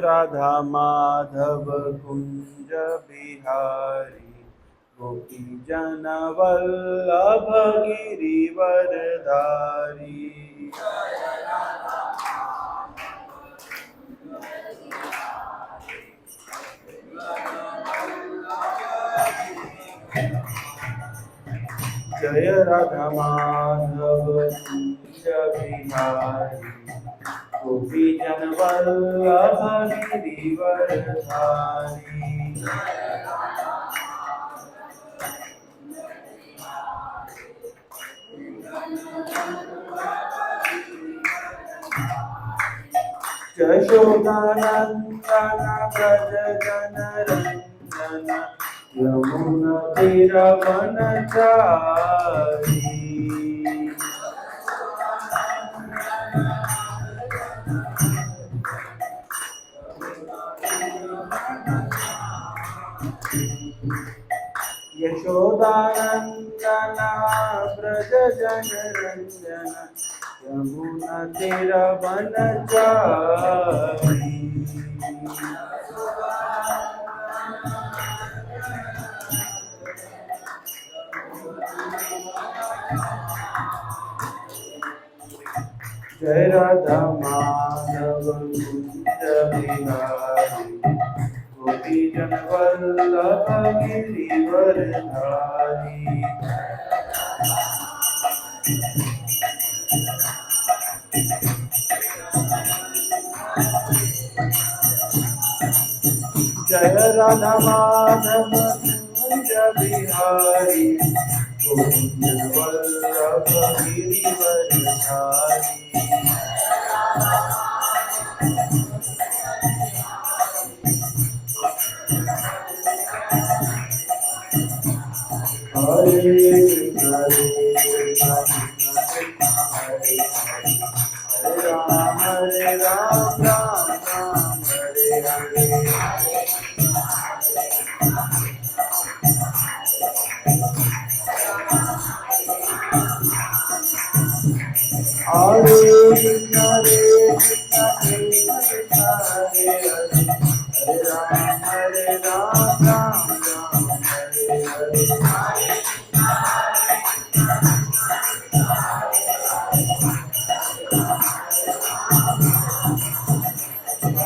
राधा माधव कुंज बिहारी गोपी जन वल्लभ गिरिवरधारी। जय राधा माधव कुंज बिहारी गोपी जन वल्लभ गिरिवरधारी। यशोदानंदन व्रज जन रंजन यमुना तीरवनचारी। यशोदानंदन व्रज जन रंजन यमुना तीरवनचारी। जय राधा माधव कुंज बिहारी गोपी जन वल्लभ गिरिवरधारी। जय राधा माधव कुंज बिहारी गोपी जन वल्लभ गिरिवरधारी। हरे कृष्ण कृष्ण कृष्ण हरे हरे हरे राम राम राम हरे हरे। हरे कृष्ण कृष्ण कृष्ण हरे हरे हरे राम राम राम हरे हरे।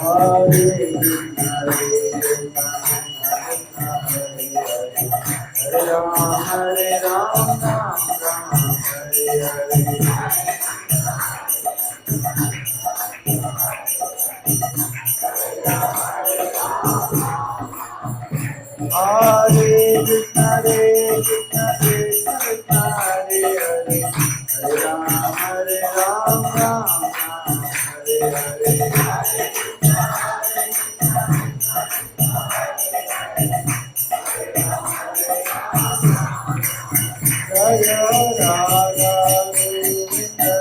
हरे कृष्ण हरे राम राम राम हरे हरे। हरे कृष्ण कृष्ण कृष्ण हरे हरे हरे राम राम राम हरे हरे। जय राधा गोविंद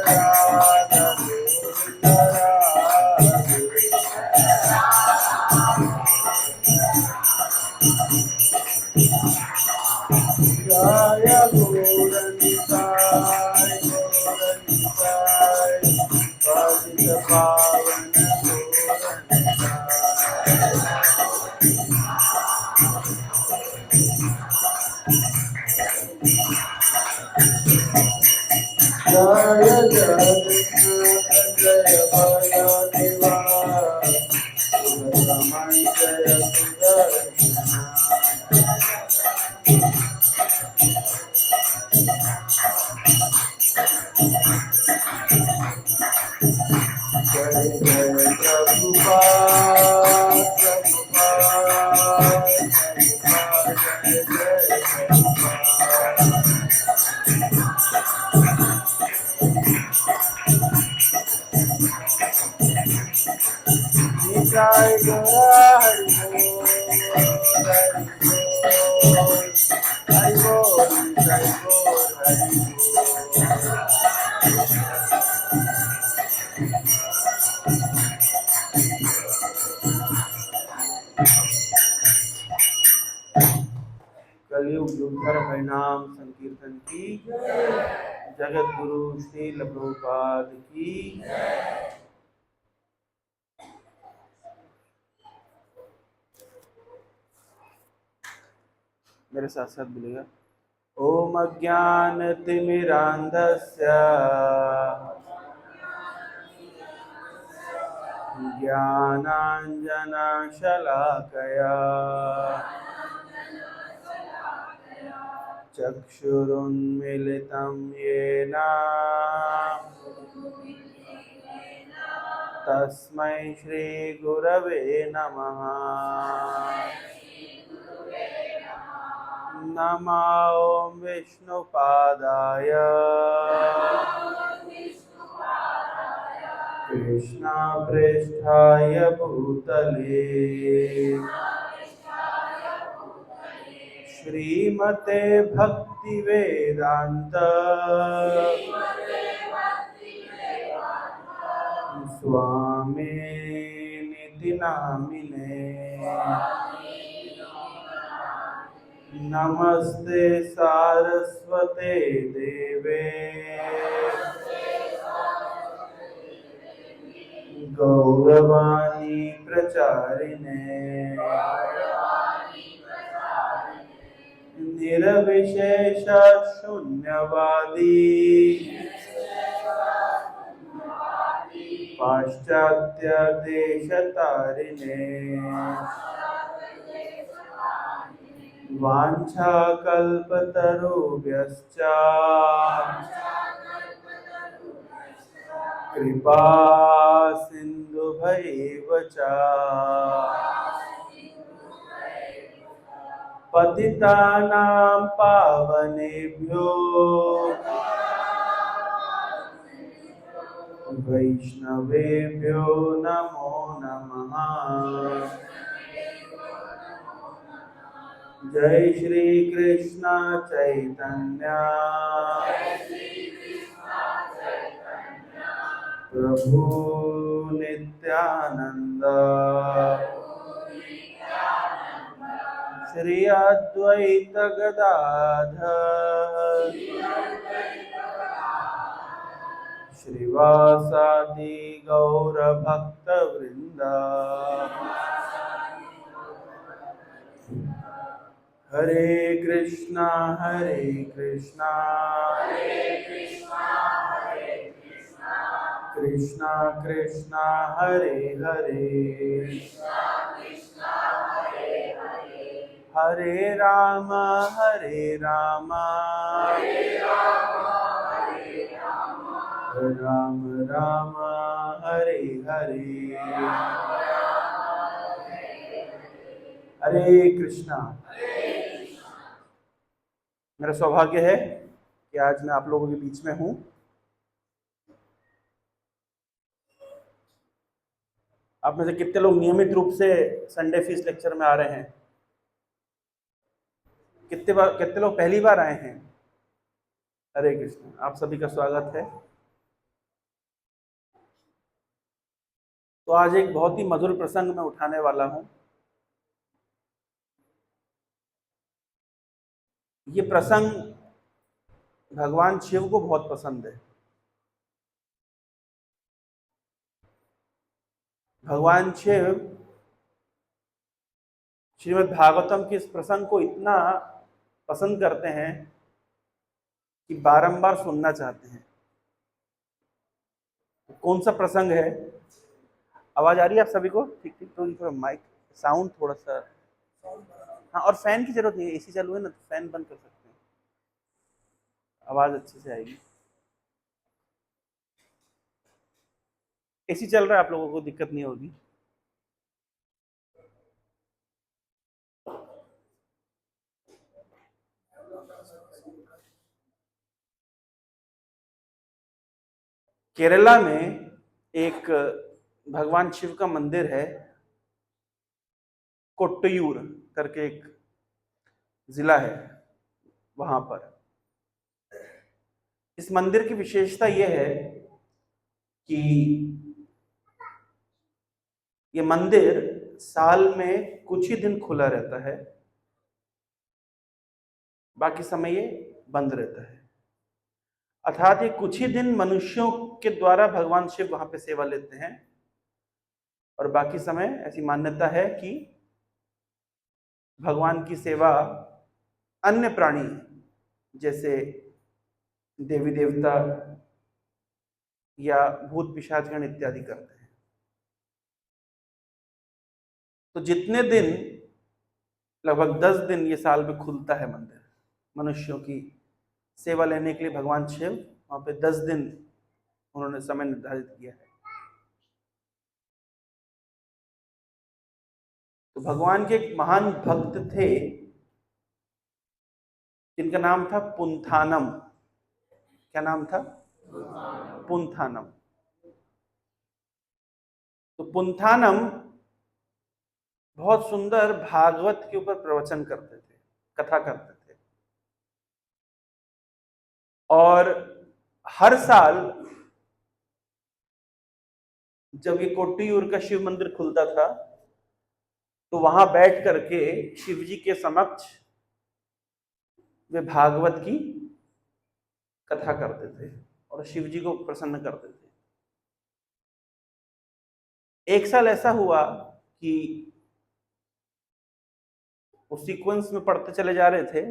राधा गोविंद राधे। जय गौरनिताय गौरनिताय पतित पावन गौरनिताय। जय जगन्नाथ जय बलदेवा सुभद्रमणि जय सुदर्शना। जय जय प्रभुपाद प्रभुपाद प्रभुपाद जय जय प्रभुपाद। निताय गौरा हरि बोल हरि बोल हरि बोल निताय गौर हरि बोल। कलयुग युगधर हरिनाम संकीर्तन की जगत गुरु श्रील प्रभुपाद की। मेरे साथ साथ बोलिएगा। ओम अज्ञानतिमिरान्धस्य ज्ञानाञ्जनशलाकया चक्षुरुन्मिलितं येन तस्मै श्रीगुरवे नमः। नमो ॐ विष्णुपादाय कृष्णप्रेष्ठाय भूतले श्रीमते भक्तिवेदान्त स्वामिनिति नामिने। नमस्ते सारस्वते देवे गौरवाणी प्रचारिणे निर्विशेष शून्यवादी पाश्चात्य देशतारिणे वाञ्छाकल्पतरुभ्यश्च कृपा सिन्धुभैव च पतितानां पावनेभ्यो वैष्णवेभ्यो नमो नमः। जय श्री कृष्ण चैतन्य प्रभु नित्यानंद श्री अद्वैत गदाधर श्रीवासादि गौर भक्त वृंदा। हरे कृष्णा कृष्णा कृष्णा हरे हरे हरे राम राम राम हरे हरे। हरे कृष्णा। मेरा सौभाग्य है कि आज मैं आप लोगों के बीच में हूं। आप में से कितने लोग नियमित रूप से संडे फीस लेक्चर में आ रहे हैं? कितने लोग पहली बार आए हैं? हरे कृष्ण, आप सभी का स्वागत है। तो आज एक बहुत ही मधुर प्रसंग मैं उठाने वाला हूं। ये प्रसंग भगवान शिव को बहुत पसंद है। भगवान शिव श्रीमद् भागवतम के इस प्रसंग को इतना पसंद करते हैं कि बारंबार सुनना चाहते हैं। कौन सा प्रसंग है? आवाज आ रही है आप सभी को? ठीक ठीक। तो थोड़ा माइक साउंड थोड़ा सा, हाँ, और फैन की जरूरत नहीं है, एसी चालू है ना, तो फैन बंद कर सकते हैं, आवाज अच्छे से आएगी। एसी चल रहा है, आप लोगों को दिक्कत नहीं होगी। केरला में एक भगवान शिव का मंदिर है, कोट्टयूर करके एक जिला है वहां पर। इस मंदिर की विशेषता यह है कि ये मंदिर साल में कुछ ही दिन खुला रहता है, बाकी समय ये बंद रहता है। अर्थात ये कुछ ही दिन मनुष्यों के द्वारा भगवान शिव वहां पे सेवा लेते हैं, और बाकी समय ऐसी मान्यता है कि भगवान की सेवा अन्य प्राणी जैसे देवी देवता या भूत पिशाचगण इत्यादि करते हैं। तो जितने दिन, लगभग 10 दिन ये साल में खुलता है मंदिर मनुष्यों की सेवा लेने के लिए, भगवान शिव वहां पे 10 दिन उन्होंने समय निर्धारित किया है। तो भगवान के एक महान भक्त थे जिनका नाम था पुंथानम। क्या नाम था? पुंथानम। तो पुंथानम बहुत सुंदर भागवत के ऊपर प्रवचन करते थे, कथा करते थे। और हर साल जब ये कोट्टियूर का शिव मंदिर खुलता था तो वहां बैठ करके शिव जी के समक्ष वे भागवत की कथा करते थे और शिव जी को प्रसन्न करते थे। एक साल ऐसा हुआ कि वो सीक्वेंस में पढ़ते चले जा रहे थे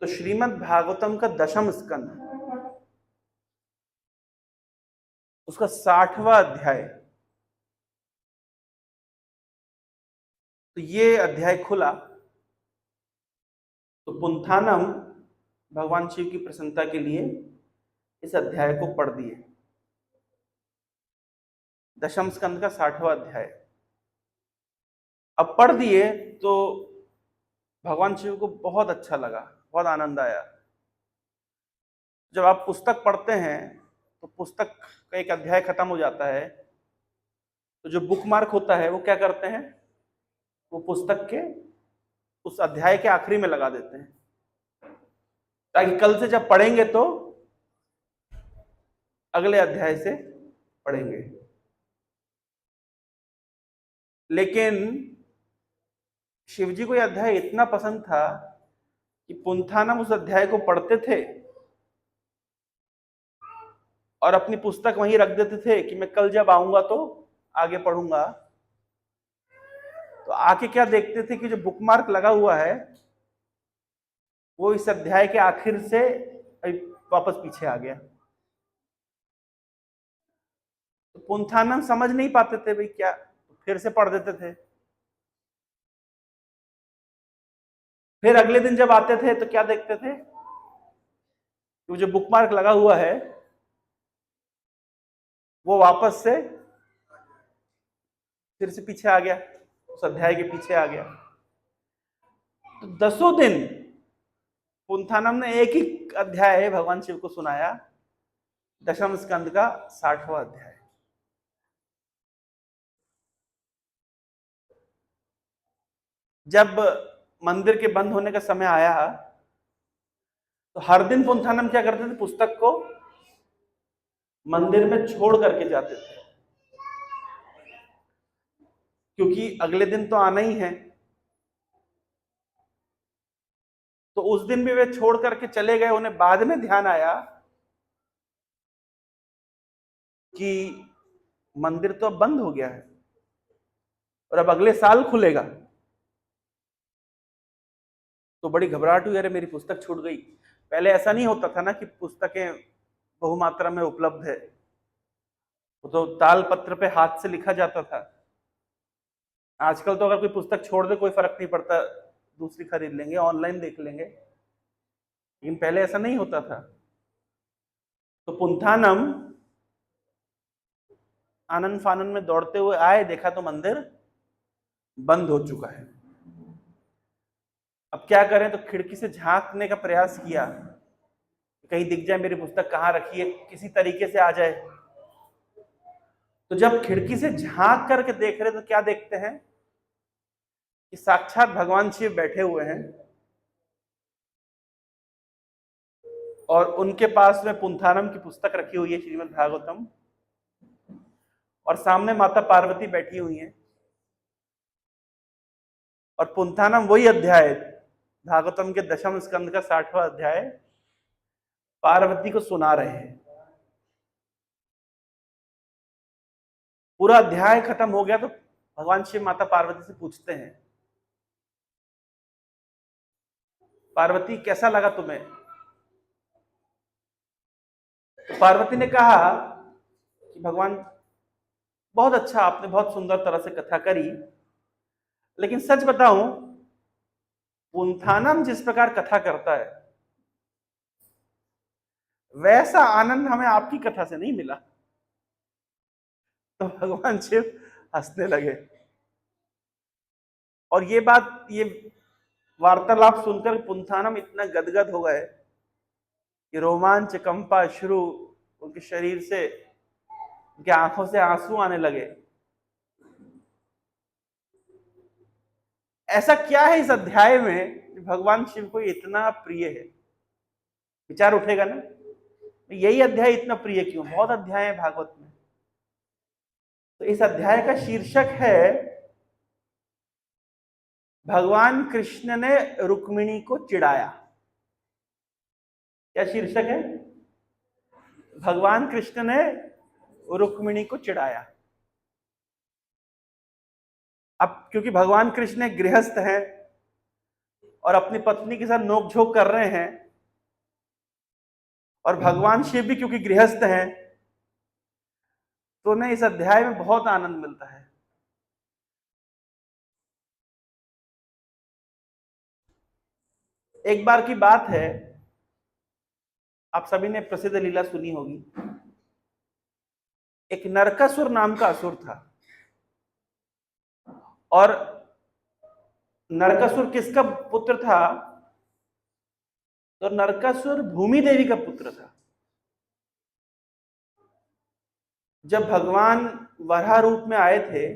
तो श्रीमद् भागवतम का 10वां स्कंद, उसका 60वां अध्याय, तो ये अध्याय खुला। तो पुंथानम भगवान शिव की प्रसन्नता के लिए इस अध्याय को पढ़ दिए। 10वें स्कंद का 60वां अध्याय अब पढ़ दिए तो भगवान शिव को बहुत अच्छा लगा, बहुत आनंद आया। जब आप पुस्तक पढ़ते हैं तो पुस्तक का एक अध्याय खत्म हो जाता है तो जो बुकमार्क होता है वो क्या करते हैं, वो पुस्तक के उस अध्याय के आखिरी में लगा देते हैं ताकि कल से जब पढ़ेंगे तो अगले अध्याय से पढ़ेंगे। लेकिन शिवजी को यह अध्याय इतना पसंद था कि पुंथानम उस अध्याय को पढ़ते थे और अपनी पुस्तक वहीं रख देते थे कि मैं कल जब आऊंगा तो आगे पढ़ूंगा। तो आके क्या देखते थे कि जो बुकमार्क लगा हुआ है वो इस अध्याय के आखिर से वापस पीछे आ गया। तो पुंथानम समझ नहीं पाते थे भाई क्या, तो फिर से पढ़ देते थे। फिर अगले दिन जब आते थे तो क्या देखते थे, वो जो बुकमार्क लगा हुआ है वो वापस से फिर से पीछे आ गया, उस अध्याय के पीछे आ गया। तो 10 दिन पुंथानम ने एक ही अध्याय भगवान शिव को सुनाया, 10वें स्कंद का 60वां अध्याय। जब मंदिर के बंद होने का समय आया तो हर दिन पुंथानम क्या करते थे, पुस्तक को मंदिर में छोड़ करके जाते थे क्योंकि अगले दिन तो आना ही है। तो उस दिन भी वे छोड़ करके चले गए। उन्हें बाद में ध्यान आया कि मंदिर तो अब बंद हो गया है और अब अगले साल खुलेगा। तो बड़ी घबराहट हुई, अरे मेरी पुस्तक छूट गई। पहले ऐसा नहीं होता था ना कि पुस्तकें बहुमात्रा में उपलब्ध है, वो तो ताल पत्र पे हाथ से लिखा जाता था। आजकल तो अगर कोई पुस्तक छोड़ दे कोई फर्क नहीं पड़ता, दूसरी खरीद लेंगे, ऑनलाइन देख लेंगे। लेकिन पहले ऐसा नहीं होता था। तो पुंथानम आनंद फानन में दौड़ते हुए आए, देखा तो मंदिर बंद हो चुका है। अब क्या करें, तो खिड़की से झांकने का प्रयास किया, कहीं दिख जाए मेरी पुस्तक कहाँ रखी है, किसी तरीके से आ जाए। तो जब खिड़की से झांक करके देख रहे तो क्या देखते हैं कि साक्षात भगवान शिव बैठे हुए हैं और उनके पास में पुंथानम की पुस्तक रखी हुई है, श्रीमद् भागवतम, और सामने माता पार्वती बैठी हुई हैं। और पुंथानम वही अध्याय, भागवतम के 10वें स्कंद का 60वां अध्याय पार्वती को सुना रहे हैं। पूरा अध्याय खत्म हो गया तो भगवान शिव माता पार्वती से पूछते हैं पार्वती कैसा लगा तुम्हें? तो पार्वती ने कहा कि भगवान बहुत अच्छा, आपने बहुत सुंदर तरह से कथा करी, लेकिन सच बताऊं, पुंथानम जिस प्रकार कथा करता है वैसा आनंद हमें आपकी कथा से नहीं मिला। तो भगवान शिव हंसने लगे। और ये वार्तालाप सुनकर पुंथानम इतना गदगद हो गए कि रोमांच कंपा शुरू, उनके शरीर से, उनकी आंखों से आंसू आने लगे। ऐसा क्या है इस अध्याय में कि भगवान शिव को इतना प्रिय है? विचार उठेगा ना, यही अध्याय इतना प्रिय क्यों? बहुत अध्याय है भागवत में। तो इस अध्याय का शीर्षक है भगवान कृष्ण ने रुक्मिणी को चिढ़ाया। क्या शीर्षक है? भगवान कृष्ण ने रुक्मिणी को चिढ़ाया। अब क्योंकि भगवान कृष्ण एक गृहस्थ हैं और अपनी पत्नी के साथ नोकझोंक कर रहे हैं, और भगवान शिव भी क्योंकि गृहस्थ हैं, तो उन्हें इस अध्याय में बहुत आनंद मिलता है। एक बार की बात है, आप सभी ने प्रसिद्ध लीला सुनी होगी। एक नरकासुर नाम का असुर था, और नरकासुर किसका पुत्र था? तो नरकासुर भूमि देवी का पुत्र था। जब भगवान वराह रूप में आए थे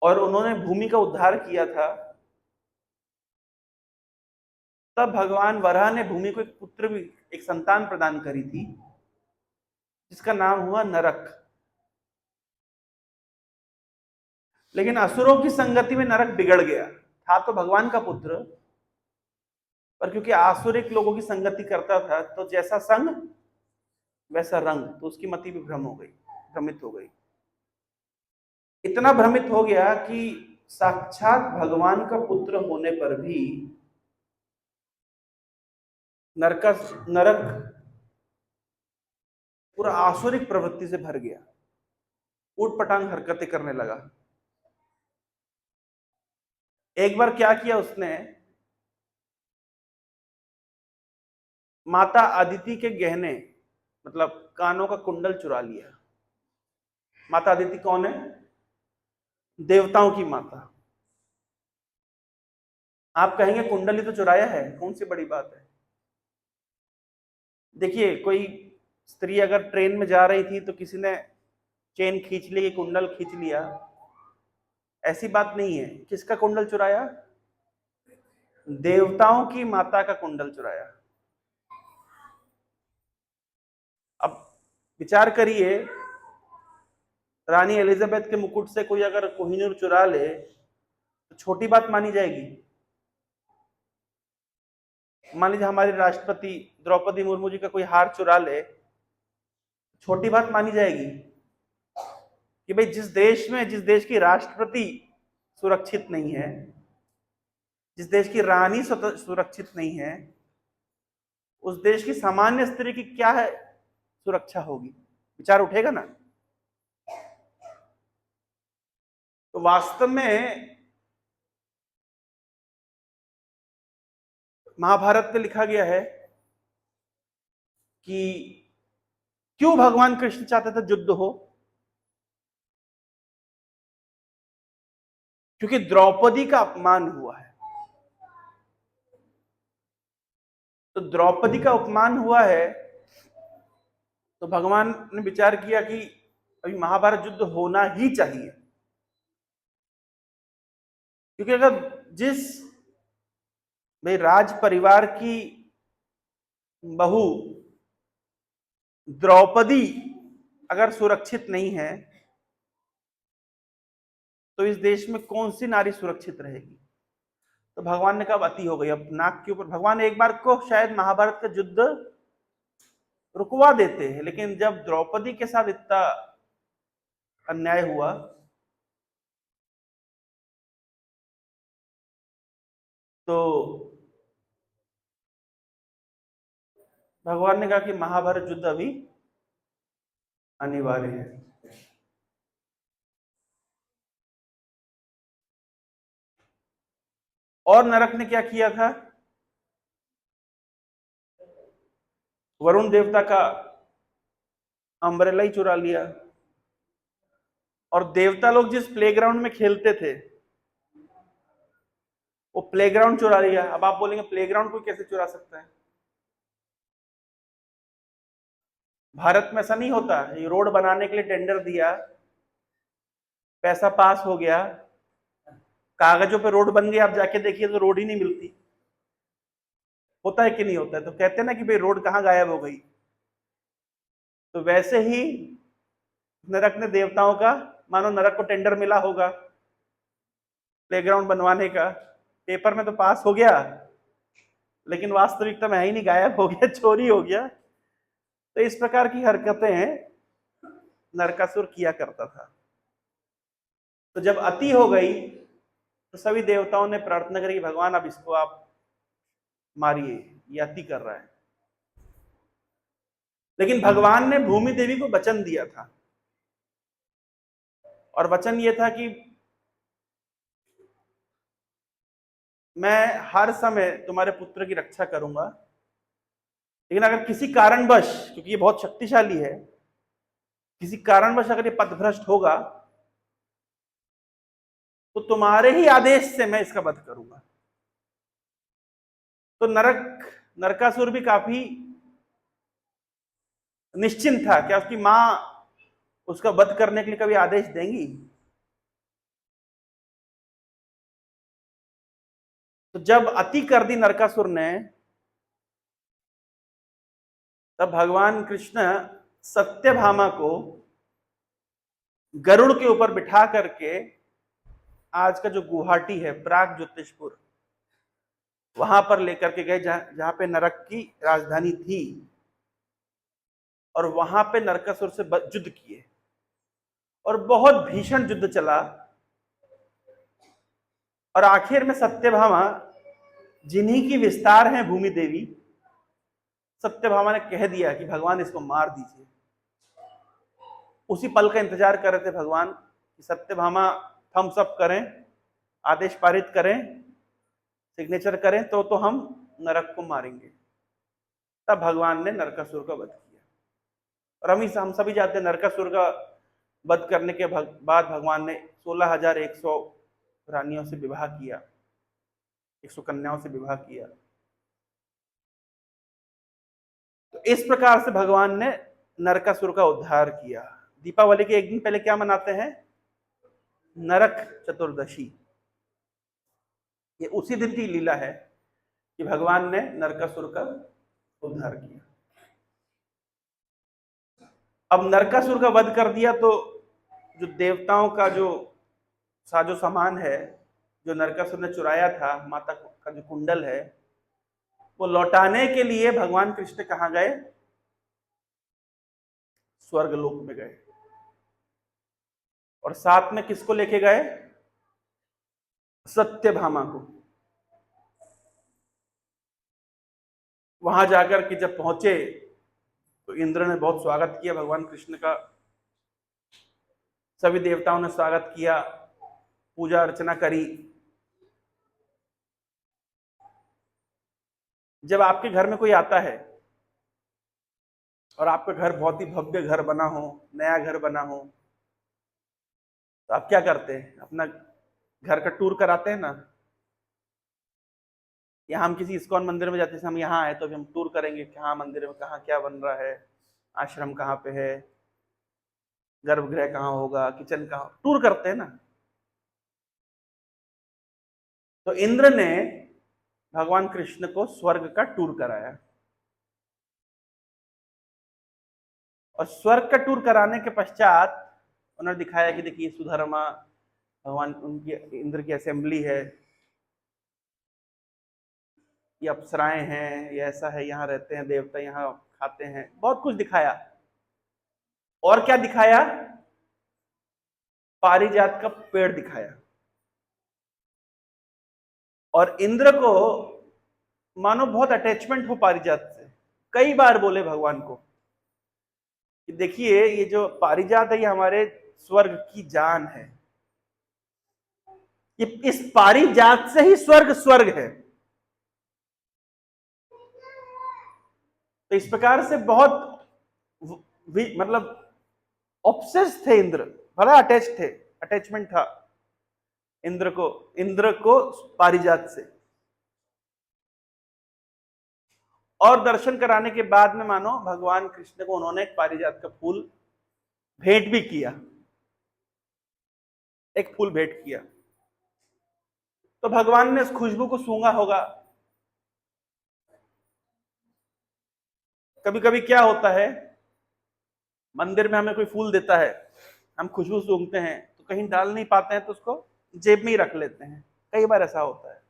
और उन्होंने भूमि का उद्धार किया था, तब भगवान वराह ने भूमि को एक पुत्र भी, एक संतान प्रदान करी थी, जिसका नाम हुआ नरक। लेकिन असुरों की संगति में नरक बिगड़ गया। था तो भगवान का पुत्र, पर क्योंकि आसुरिक लोगों की संगति करता था, तो जैसा संग वैसा रंग, तो उसकी मति भी भ्रमित हो गई। इतना भ्रमित हो गया कि साक्षात भगवान का पुत्र होने पर भी नरक पूरा आसुरिक प्रवृत्ति से भर गया, ऊटपटांग हरकतें करने लगा। एक बार क्या किया उसने, माता अदिति के गहने, मतलब कानों का कुंडल चुरा लिया। माता अदिति कौन है? देवताओं की माता। आप कहेंगे कुंडल ही तो चुराया है, कौन सी बड़ी बात है? देखिए, कोई स्त्री अगर ट्रेन में जा रही थी तो किसी ने चेन खींच ली, कुंडल खींच लिया, ऐसी बात नहीं है। किसका कुंडल चुराया? देवताओं की माता का कुंडल चुराया। अब विचार करिए, रानी एलिजाबेथ के मुकुट से कोई अगर कोहिनूर चुरा ले तो छोटी बात मानी जाएगी? मान लीजिए हमारी राष्ट्रपति द्रौपदी मुर्मू जी का कोई हार चुरा ले, छोटी बात मानी जाएगी? कि भाई जिस देश की राष्ट्रपति सुरक्षित नहीं है, जिस देश की रानी सुरक्षित नहीं है, उस देश की सामान्य स्त्री की क्या है सुरक्षा होगी? विचार उठेगा ना। तो वास्तव में महाभारत में लिखा गया है कि क्यों भगवान कृष्ण चाहते थे युद्ध हो? क्योंकि द्रौपदी का अपमान हुआ है। तो द्रौपदी का अपमान हुआ है, तो भगवान ने विचार किया कि अभी महाभारत युद्ध होना ही चाहिए। क्योंकि अगर जिस भाई राज परिवार की बहू द्रौपदी अगर सुरक्षित नहीं है, तो इस देश में कौन सी नारी सुरक्षित रहेगी? तो भगवान ने कहा अति हो गई, अब नाक के ऊपर। भगवान एक बार को शायद महाभारत का युद्ध रुकवा देते हैं, लेकिन जब द्रौपदी के साथ इतना अन्याय हुआ, तो भगवान ने कहा कि महाभारत युद्ध अभी अनिवार्य है। और नरक ने क्या किया था? वरुण देवता का अम्ब्रेला ही चुरा लिया। और देवता लोग जिस प्लेग्राउंड में खेलते थे वो प्लेग्राउंड चुरा लिया। अब आप बोलेंगे प्लेग्राउंड को कैसे चुरा सकता है? भारत में ऐसा नहीं होता। ये रोड बनाने के लिए टेंडर दिया, पैसा पास हो गया, कागजों पे रोड बन गई, आप जाके देखिए तो रोड ही नहीं मिलती। होता है कि नहीं होता है? तो कहते हैं ना कि भाई रोड कहाँ गायब हो गई। तो वैसे ही नरक ने देवताओं का, मानो नरक को टेंडर मिला होगा प्लेग्राउंड बनवाने का, पेपर में तो पास हो गया लेकिन वास्तविकता में है ही नहीं, गायब हो गया, चोरी हो गया। तो इस प्रकार की हरकतें नरकासुर किया करता था। तो जब अति हो गई तो सभी देवताओं ने प्रार्थना करी कि भगवान अब इसको आप मारिए, ये अति कर रहा है। लेकिन भगवान ने भूमि देवी को वचन दिया था, और वचन ये था कि मैं हर समय तुम्हारे पुत्र की रक्षा करूंगा, लेकिन अगर किसी कारणवश, क्योंकि ये बहुत शक्तिशाली है, किसी कारणवश अगर ये पथभ्रष्ट होगा तो तुम्हारे ही आदेश से मैं इसका वध करूंगा। तो नरकासुर भी काफी निश्चिंत था, क्या उसकी मां उसका वध करने के लिए कभी आदेश देंगी? तो जब अति कर दी नरकासुर ने, तब भगवान कृष्ण सत्यभामा को गरुड़ के ऊपर बिठा करके आज का जो गुवाहाटी है, प्राग ज्योतिषपुर, वहां पर लेकर के गए, जहां पे नरक की राजधानी थी, और वहां पे नरकासुर से युद्ध किए। और बहुत भीषण युद्ध चला, और आखिर में सत्यभामा, जिन्हीं की विस्तार है भूमि देवी, सत्यभामा ने कह दिया कि भगवान इसको मार दीजिए। उसी पल का इंतजार कर रहे थे भगवान कि सत्यभामा थम्स अप करें, आदेश पारित करें, सिग्नेचर करें, तो हम नरक को मारेंगे। तब भगवान ने नरकासुर का वध किया। और हम सभी जानते हैं नरकासुर का वध करने के बाद भगवान ने 16,100 रानियों से विवाह किया, 100 कन्याओं से विवाह किया। तो इस प्रकार से भगवान ने नरकासुर का उद्धार किया। दीपावली के एक दिन पहले क्या मनाते हैं? नरक चतुर्दशी। ये उसी दिन की लीला है कि भगवान ने नरकासुर का उद्धार किया। अब नरकासुर का वध कर दिया तो जो देवताओं का जो साजो सामान है, जो नरकासुर ने चुराया था, माता का जो कुंडल है, वो लौटाने के लिए भगवान कृष्ण कहां गए? स्वर्गलोक में गए। और साथ में किसको लेके गए? सत्यभामा को। वहां जाकर के जब पहुंचे तो इंद्र ने बहुत स्वागत किया भगवान कृष्ण का, सभी देवताओं ने स्वागत किया, पूजा अर्चना करी। जब आपके घर में कोई आता है और आपका घर बहुत ही भव्य घर बना हो, नया घर बना हो, तो आप क्या करते हैं? अपना घर का टूर कराते हैं ना। या हम किसी इस्कॉन मंदिर में जाते हैं, हम यहाँ आए तो हम टूर करेंगे कि हाँ मंदिर में कहाँ क्या बन रहा है, आश्रम कहाँ पे है, गर्भगृह कहाँ होगा, किचन कहाँ, टूर करते हैं ना। तो इंद्र ने भगवान कृष्ण को स्वर्ग का टूर कराया। और स्वर्ग का टूर कराने के पश्चात उन्होंने दिखाया कि देखिए सुधर्मा, भगवान उनकी इंद्र की असेंबली है, ये अप्सराएं हैं, ये ऐसा है, यहाँ रहते हैं देवता, यहाँ खाते हैं, बहुत कुछ दिखाया। और क्या दिखाया? पारिजात का पेड़ दिखाया। और इंद्र को मानो बहुत अटैचमेंट हो पारिजात से, कई बार बोले भगवान को कि देखिए ये जो पारिजात है ये हमारे स्वर्ग की जान है, ये इस पारिजात से ही स्वर्ग स्वर्ग है। तो इस प्रकार से बहुत मतलब ऑब्सेस थे इंद्र, बड़ा अटैच थे, अटैचमेंट था इंद्र को पारिजात से। और दर्शन कराने के बाद में मानो भगवान कृष्ण को उन्होंने एक पारिजात का फूल भेंट भी किया, एक फूल भेंट किया। तो भगवान ने उस खुशबू को सूंघा होगा। कभी कभी क्या होता है, मंदिर में हमें कोई फूल देता है, हम खुशबू सूंघते हैं तो कहीं डाल नहीं पाते हैं तो उसको जेब में ही रख लेते हैं, कई बार ऐसा होता है।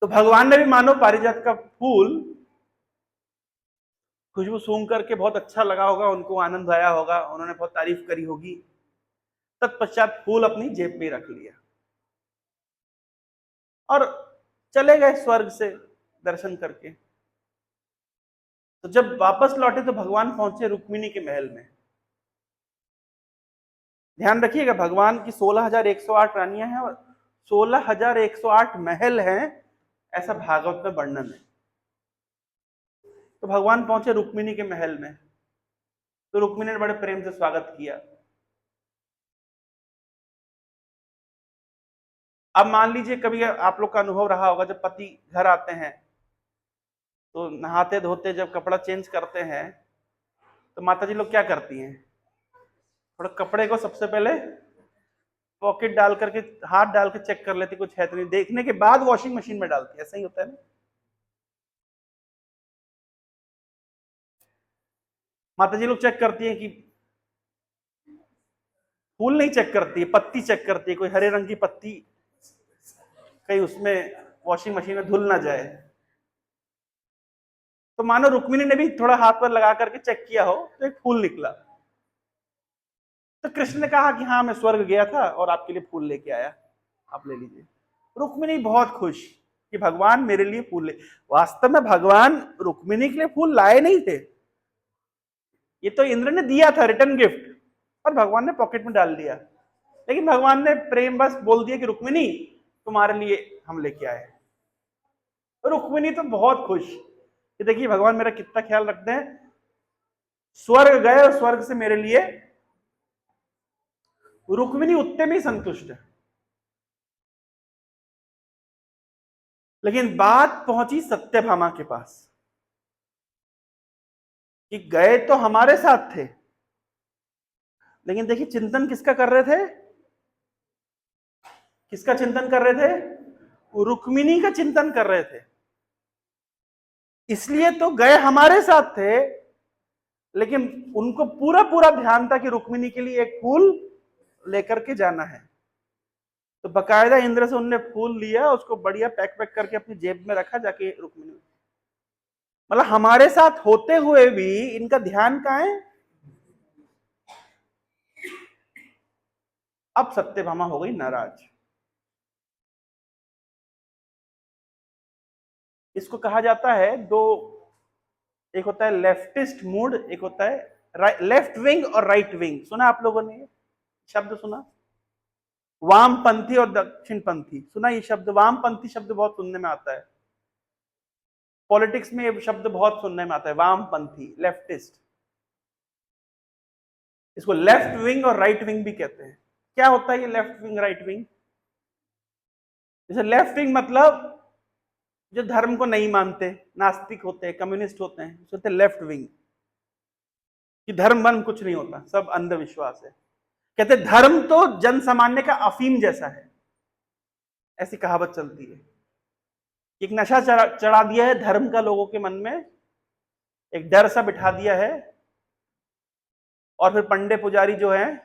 तो भगवान ने भी मानो पारिजात का फूल खुशबू सूंघ करके बहुत अच्छा लगा होगा, उनको आनंद आया होगा, उन्होंने बहुत तारीफ करी होगी। तत्पश्चात फूल अपनी जेब में रख लिया और चले गए स्वर्ग से दर्शन करके। तो जब वापस लौटे तो भगवान पहुंचे रुक्मिणी के महल में। ध्यान रखिएगा, भगवान की 16,108 रानियां हैं और 16,108 महल हैं, ऐसा भागवत में वर्णन है। तो भगवान पहुंचे रुक्मिणी के महल में, तो रुक्मिणी ने बड़े प्रेम से स्वागत किया। अब मान लीजिए कभी आप लोग का अनुभव रहा होगा, जब पति घर आते हैं तो नहाते धोते जब कपड़ा चेंज करते हैं तो माता जी लोग क्या करती हैं, थोड़ा कपड़े को सबसे पहले पॉकेट डाल करके हाथ डाल के चेक कर लेती कुछ है तो नहीं, देखने के बाद वॉशिंग मशीन में डालती है। ऐसा ही होता है ना। माता जी लोग चेक करती हैं कि फूल नहीं चेक करती है, पत्ती चेक करती है, कोई हरे रंग की पत्ती कहीं उसमें वॉशिंग मशीन में धुल ना जाए। तो मानो रुक्मिणी ने भी थोड़ा हाथ पर लगा करके चेक किया हो तो एक फूल निकला। तो कृष्ण ने कहा कि हाँ मैं स्वर्ग गया था और आपके लिए फूल लेके आया, आप ले लीजिए। रुक्मिणी बहुत खुश कि भगवान मेरे लिए फूल ले। वास्तव में भगवान रुक्मिणी के लिए फूल लाए नहीं थे, ये तो इंद्र ने दिया था रिटर्न गिफ्ट और भगवान ने पॉकेट में डाल दिया। लेकिन भगवान ने प्रेम बस बोल दिया कि रुक्मिणी तुम्हारे लिए हम लेके आए। रुक्मिणी तो बहुत खुश कि देखिए भगवान मेरा कितना ख्याल रखते हैं, स्वर्ग गए और स्वर्ग से मेरे लिए। रुक्मिणी उतने में ही संतुष्ट है। लेकिन बात पहुंची सत्यभामा के पास कि गए तो हमारे साथ थे, लेकिन देखिए चिंतन किसका कर रहे थे, किसका चिंतन कर रहे थे, रुक्मिणी का चिंतन कर रहे थे। इसलिए तो गए हमारे साथ थे, लेकिन उनको पूरा पूरा ध्यान था कि रुक्मिणी के लिए एक फूल लेकर के जाना है। तो बकायदा इंद्र से उनने फूल लिया, उसको बढ़िया पैक पैक करके अपनी जेब में रखा, जाके रुक्मिणी। मतलब हमारे साथ होते हुए भी इनका ध्यान कहां है। अब सत्यभामा हो गई नाराज। इसको कहा जाता है दो, एक होता है लेफ्टिस्ट मूड, एक होता है लेफ्ट विंग और राइट विंग। सुना आप लोगों ने ये शब्द सुना, वामपंथी और दक्षिणपंथी सुना ये शब्द। वामपंथी शब्द बहुत सुनने में आता है, पॉलिटिक्स में ये शब्द बहुत सुनने में आता है, वामपंथी, लेफ्टिस्ट। इसको लेफ्ट विंग और राइट विंग भी कहते हैं। क्या होता है ये लेफ्ट विंग राइट विंग? जैसे लेफ्ट विंग मतलब जो धर्म को नहीं मानते, नास्तिक होते हैं, कम्युनिस्ट होते हैं, होते लेफ्ट विंग, कि धर्म वर्म कुछ नहीं होता, सब अंधविश्वास है। कहते धर्म तो जन सामान्य का अफीम जैसा है, ऐसी कहावत चलती है। एक नशा चढ़ा दिया है धर्म का लोगों के मन में, एक डर सा बिठा दिया है, और फिर पंडे पुजारी जो हैं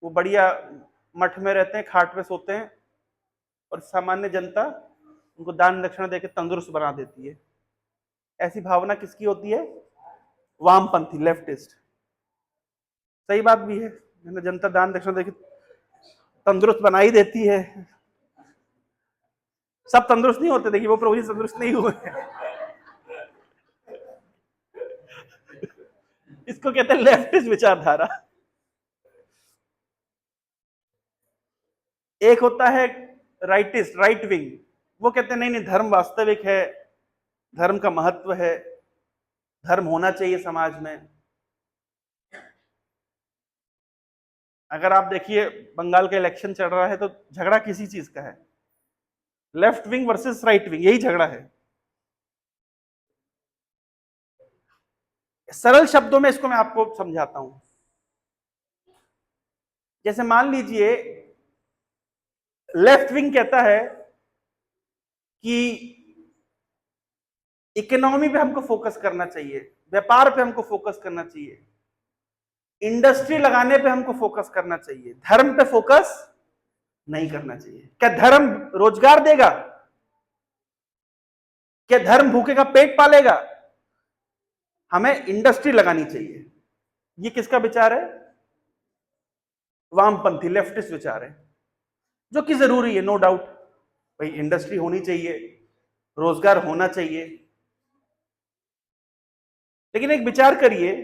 वो बढ़िया मठ में रहते हैं, खाट पे सोते हैं, और सामान्य जनता उनको दान दक्षिणा देकर तंदुरुस्त बना देती है। ऐसी भावना किसकी होती है? वामपंथी, लेफ्टिस्ट। सही बात भी है, जनता दान दक्षिणा देकर तंदुरुस्त बना ही देती है। सब तंदुरुस्त नहीं होते, देखिए वो प्रभु जी तंदुरुस्त नहीं हुए। इसको कहते हैं लेफ्टिस्ट विचारधारा। एक होता है राइटिस्ट, राइट विंग, वो कहते हैं नहीं नहीं धर्म वास्तविक है, धर्म का महत्व है, धर्म होना चाहिए समाज में। अगर आप देखिए बंगाल का इलेक्शन चल रहा है तो झगड़ा किसी चीज का है, left wing versus right wing, यही झगड़ा है। सरल शब्दों में इसको मैं आपको समझाता हूं। जैसे मान लीजिए लेफ्ट विंग कहता है कि इकोनॉमी पे हमको फोकस करना चाहिए, व्यापार पे हमको फोकस करना चाहिए, इंडस्ट्री लगाने पे हमको फोकस करना चाहिए, धर्म पे फोकस नहीं करना चाहिए। क्या धर्म रोजगार देगा? क्या धर्म भूखे का पेट पालेगा? हमें इंडस्ट्री लगानी चाहिए। ये किसका विचार है? वामपंथी लेफ्टिस्ट विचार है, जो कि जरूरी है, नो डाउट। भाई इंडस्ट्री होनी चाहिए, रोजगार होना चाहिए, लेकिन एक विचार करिए,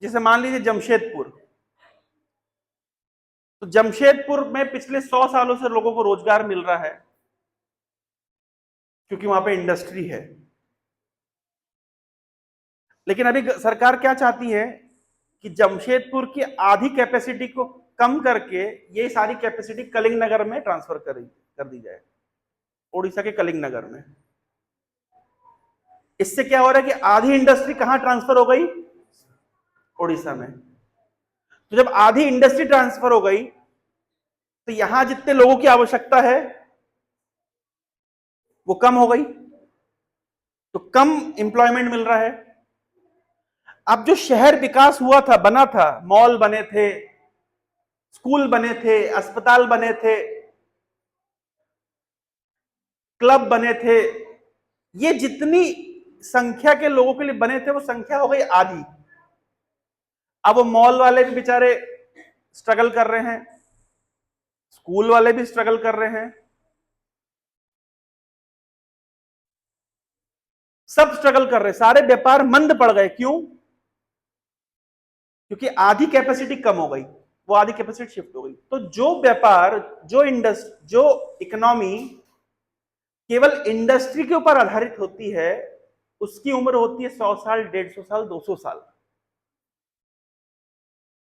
जैसे मान लीजिए जमशेदपुर, तो जमशेदपुर में पिछले 100 सालों से लोगों को रोजगार मिल रहा है क्योंकि वहां पे इंडस्ट्री है। लेकिन अभी सरकार क्या चाहती है कि जमशेदपुर की आधी कैपेसिटी को कम करके ये सारी कैपेसिटी कलिंग नगर में ट्रांसफर कर दी जाए, ओडिशा के कलिंग नगर में। इससे क्या हो रहा है कि आधी इंडस्ट्री कहां ट्रांसफर हो गई? ओडिशा में। तो जब आधी इंडस्ट्री ट्रांसफर हो गई तो यहां जितने लोगों की आवश्यकता है वो कम हो गई, तो कम एम्प्लॉयमेंट मिल रहा है। अब जो शहर विकास हुआ था, बना था, मॉल बने थे, स्कूल बने थे, अस्पताल बने थे, क्लब बने थे, ये जितनी संख्या के लोगों के लिए बने थे वो संख्या हो गई आधी। अब वो मॉल वाले भी बेचारे स्ट्रगल कर रहे हैं, स्कूल वाले भी स्ट्रगल कर रहे हैं, सब स्ट्रगल कर रहे हैं, सारे व्यापार मंद पड़ गए। क्यों? क्योंकि आधी कैपेसिटी कम हो गई, वो आधी कैपेसिटी शिफ्ट हो गई। तो जो व्यापार, जो इंडस्ट्री, जो इकोनॉमी केवल इंडस्ट्री के ऊपर आधारित होती है, उसकी उम्र होती है 100 साल, 150 साल, 200 साल।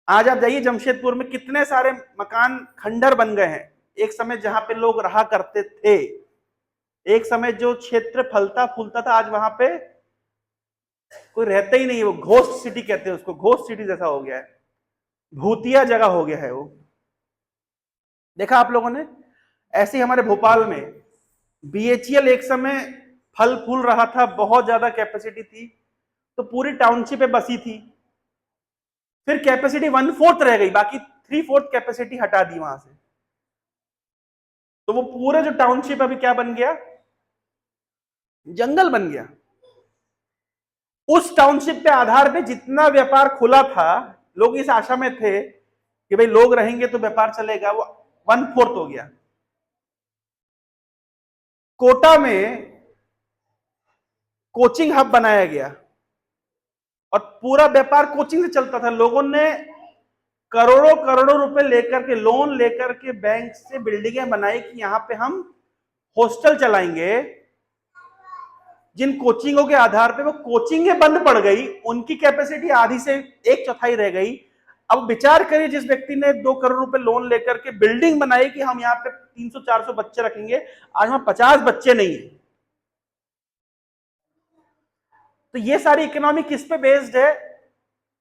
आज आप जाइए जमशेदपुर में कितने सारे मकान खंडर बन गए हैं। एक समय जहां पे लोग रहा करते थे, एक समय जो क्षेत्र फलता फूलता था, आज वहां पे कोई रहता ही नहीं है। वो घोस्ट सिटी कहते हैं उसको, घोस्ट सिटी जैसा हो गया है, भूतिया जगह हो गया है वो। देखा आप लोगों ने? ऐसे ही हमारे भोपाल में बीएचईएल एक समय फल फूल रहा था, बहुत ज्यादा कैपेसिटी थी, तो पूरी टाउनशिप पे बसी थी। फिर कैपेसिटी 1/4 रह गई, बाकी 3/4 कैपेसिटी हटा दी वहां से। तो वो पूरे जो टाउनशिप अभी क्या बन गया? जंगल बन गया। उस टाउनशिप पे आधार पे जितना व्यापार खुला था, लोग इस आशा में थे कि भाई लोग रहेंगे तो व्यापार चलेगा, वो 1/4 हो गया। कोटा में कोचिंग हब बनाया गया और पूरा व्यापार कोचिंग से चलता था। लोगों ने करोड़ों करोड़ों रुपए लेकर के, लोन लेकर के बैंक से बिल्डिंगें बनाई कि यहां पे हम हॉस्टल चलाएंगे। जिन कोचिंगों के आधार पे वो कोचिंगें बंद पड़ गई, उनकी कैपेसिटी आधी से 1/4 रह गई। अब विचार करिए, जिस व्यक्ति ने 2 करोड़ रुपए लोन लेकर के बिल्डिंग बनाई कि हम यहाँ पे 300-400 बच्चे रखेंगे, आज वहां 50 बच्चे नहीं है। तो ये सारी इकोनॉमी किस पे बेस्ड है?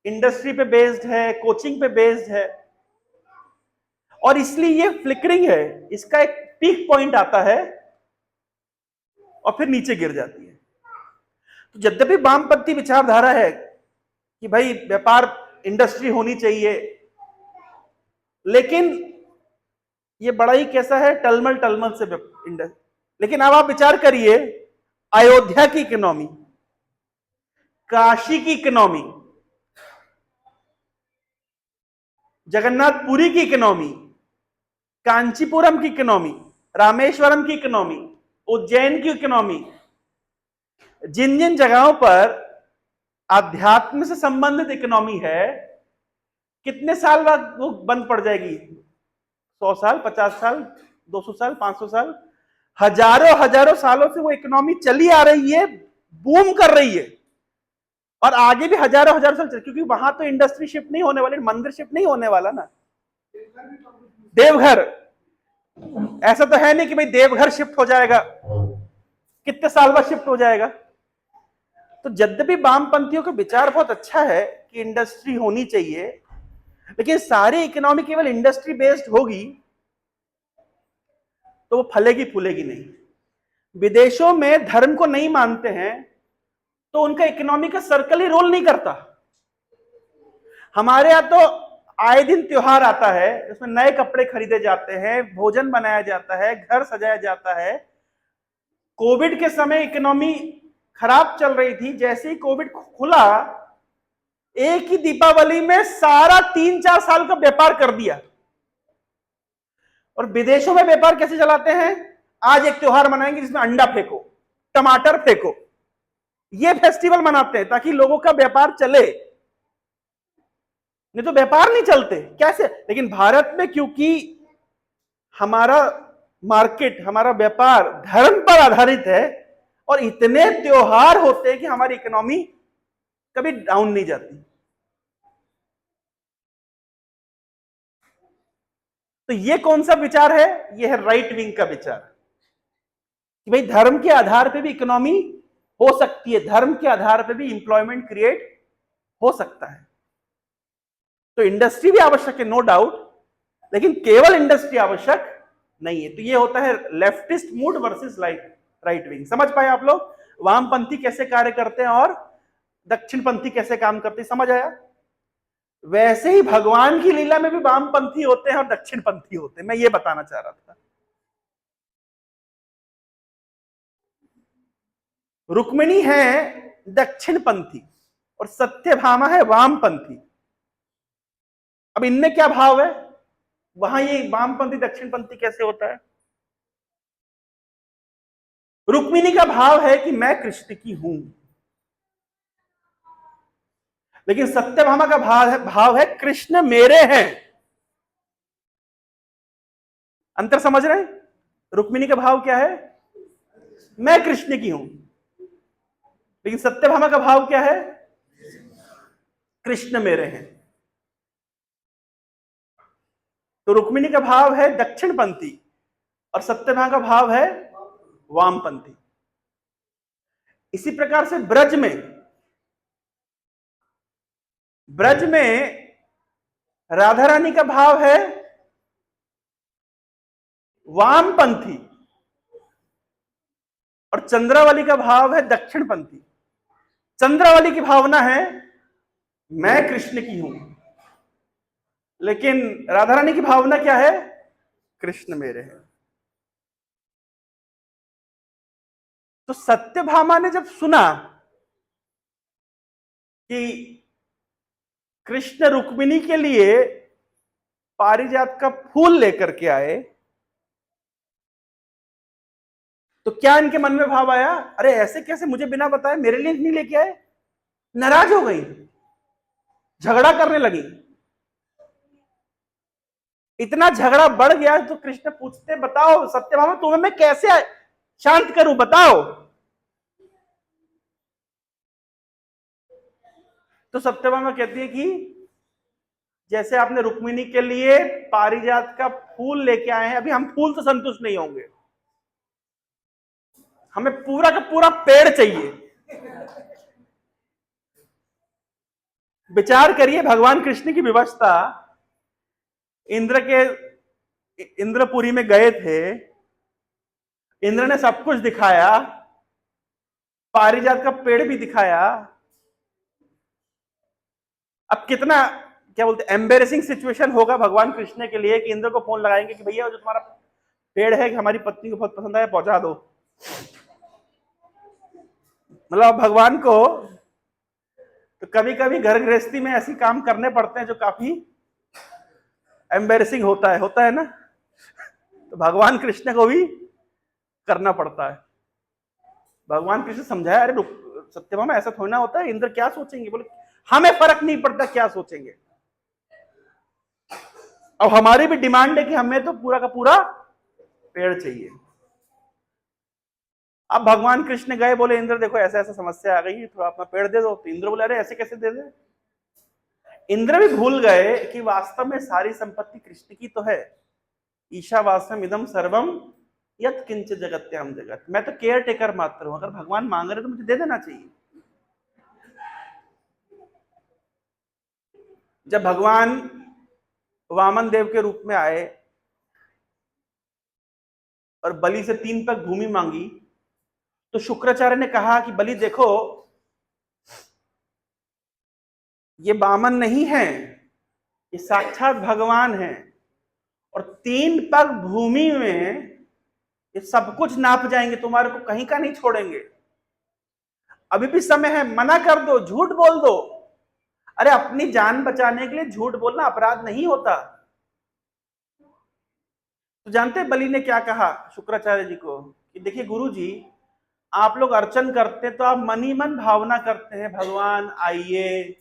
इंडस्ट्री पे बेस्ड है, कोचिंग पे बेस्ड है, और इसलिए ये फ्लिकरिंग है। इसका एक पीक पॉइंट आता है और फिर नीचे गिर जाती है। तो यद्यपि वामपंथी विचारधारा है कि भाई व्यापार, इंडस्ट्री होनी चाहिए, लेकिन ये बड़ा ही कैसा है, टलमल टलमल से इंडस्ट्री। लेकिन अब आप विचार करिए, अयोध्या की इकोनॉमी, काशी की इकोनॉमी, जगन्नाथपुरी की इकोनॉमी, कांचीपुरम की इकोनॉमी, रामेश्वरम की इकोनॉमी, उज्जैन की इकोनॉमी, जिन जिन जगहों पर आध्यात्म से संबंधित इकोनॉमी है, कितने साल बाद वो बंद पड़ जाएगी? 100 साल, 50 साल, 200 साल, 500 साल, हजारों हजारों सालों से वो इकोनॉमी चली आ रही है, बूम कर रही है, और आगे भी हजारों हजारों साल चल, क्योंकि वहां तो इंडस्ट्री शिफ्ट नहीं होने वाली, मंदिर शिफ्ट नहीं होने वाला ना। देवघर, ऐसा तो है नहीं कि भाई देवघर शिफ्ट हो जाएगा, कितने साल बाद शिफ्ट हो जाएगा। तो यद्यपि वामपंथियों का विचार बहुत अच्छा है कि इंडस्ट्री होनी चाहिए, लेकिन सारी इकोनॉमी केवल इंडस्ट्री बेस्ड होगी तो वो फलेगी फूलेगी नहीं। विदेशों में धर्म को नहीं मानते हैं तो उनका इकोनॉमी का सर्कल ही रोल नहीं करता। हमारे यहां तो आए दिन त्योहार आता है, उसमें नए कपड़े खरीदे जाते हैं, भोजन बनाया जाता है, घर सजाया जाता है। कोविड के समय इकोनॉमी खराब चल रही थी, जैसे ही कोविड खुला, एक ही दीपावली में सारा 3-4 साल का व्यापार कर दिया। और विदेशों में व्यापार कैसे चलाते हैं? आज एक त्योहार मनाएंगे जिसमें अंडा फेंको, टमाटर फेंको, ये फेस्टिवल मनाते हैं ताकि लोगों का व्यापार चले, नहीं तो व्यापार नहीं चलते कैसे। लेकिन भारत में क्योंकि हमारा मार्केट, हमारा व्यापार धर्म पर आधारित है और इतने त्योहार होते हैं कि हमारी इकोनॉमी कभी डाउन नहीं जाती। तो ये कौन सा विचार है? ये है राइट विंग का विचार कि भाई धर्म के आधार पे भी इकोनॉमी हो सकती है, धर्म के आधार पे भी इंप्लॉयमेंट क्रिएट हो सकता है। तो इंडस्ट्री भी आवश्यक है, नो डाउट, लेकिन केवल इंडस्ट्री आवश्यक नहीं है। तो ये होता है leftist mood versus right wing. समझ पाए आप लोग वामपंथी कैसे कार्य करते हैं और दक्षिणपंथी कैसे काम करते हैं? समझ आया? वैसे ही भगवान की लीला में भी वामपंथी होते हैं और दक्षिणपंथी होते हैं, मैं ये बताना चाह रहा था। रुक्मिणी है दक्षिणपंथी और सत्यभामा है वामपंथी। अब इनमें क्या भाव है? वहां ये वामपंथी दक्षिणपंथी कैसे होता है? रुक्मिणी का भाव है कि मैं कृष्ण की हूं, लेकिन सत्यभामा का भाव है कृष्ण मेरे हैं। अंतर समझ रहे हैं? रुक्मिणी का भाव क्या है? मैं कृष्ण की हूं, लेकिन सत्यभामा का भाव क्या है? कृष्ण मेरे हैं। तो रुक्मिणी का भाव है दक्षिणपंथी और सत्यभामा का भाव है वामपंथी। इसी प्रकार से ब्रज में राधा रानी का भाव है वामपंथी और चंद्रावली का भाव है दक्षिणपंथी। चंद्रावली की भावना है मैं कृष्ण की हूं, लेकिन राधा रानी की भावना क्या है? कृष्ण मेरे हैं। तो सत्यभामा ने जब सुना कि कृष्ण रुक्मिणी के लिए पारिजात का फूल लेकर के आए, तो क्या इनके मन में भाव आया? अरे ऐसे कैसे, मुझे बिना बताए मेरे लिए नहीं लेके आए? नाराज हो गई, झगड़ा करने लगी। इतना झगड़ा बढ़ गया तो कृष्ण पूछते, बताओ सत्यभामा तुम्हें मैं कैसे शांत करूं, बताओ। तो सत्यभामा कहती है कि जैसे आपने रुक्मिणी के लिए पारिजात का फूल लेके आए हैं, अभी हम फूल से संतुष्ट नहीं होंगे, हमें पूरा का पूरा पेड़ चाहिए। विचार करिए भगवान कृष्ण की विवशता, इंद्रपुरी में गए थे, इंद्र ने सब कुछ दिखाया, पारिजात का पेड़ भी दिखाया। अब कितना, क्या बोलते, एम्बेरेसिंग सिचुएशन होगा भगवान कृष्ण के लिए कि इंद्र को फोन लगाएंगे कि भैया जो तुम्हारा पेड़ है कि हमारी पत्नी को बहुत पसंद आया, पहुंचा दो। मतलब भगवान को तो कभी कभी घर गृहस्थी में ऐसी काम करने पड़ते हैं जो काफी एम्बेरेसिंग होता है ना। तो भगवान कृष्ण को भी करना पड़ता है। भगवान कृष्ण समझाया, अरे सत्यभामा ऐसा थोड़ा ना होता है, इंद्र क्या सोचेंगे, बोले हमें फर्क नहीं पड़ता क्या सोचेंगे, अब हमारी भी डिमांड है कि हमें तो पूरा का पूरा पेड़ चाहिए। अब भगवान कृष्ण गए, बोले इंद्र देखो ऐसा ऐसा समस्या आ गई है, थोड़ा अपना पेड़ दे दो। तो इंद्र बोले अरे ऐसे कैसे दे दे। इंद्र भी भूल गए कि वास्तव में सारी संपत्ति कृष्ण की तो है। ईशावास्यम इदम सर्वम यत् किंचित जगत्याम जगत, मैं तो केयर टेकर मात्र हूं, अगर भगवान मांग रहे तो मुझे दे देना चाहिए। जब भगवान वामन देव के रूप में आए और बलि से 3 पग भूमि मांगी, तो शुक्राचार्य ने कहा कि बलि देखो ये वामन नहीं है, ये साक्षात भगवान है, और 3 पग भूमि में ये सब कुछ नाप जाएंगे, तुम्हारे को कहीं का नहीं छोड़ेंगे, अभी भी समय है, मना कर दो, झूठ बोल दो। अरे अपनी जान बचाने के लिए झूठ बोलना अपराध नहीं होता। तो जानते हैं बलि ने क्या कहा शुक्राचार्य जी को कि देखिए गुरु जी, आप लोग अर्चन करते तो आप मन ही मन भावना करते हैं, भगवान आइए,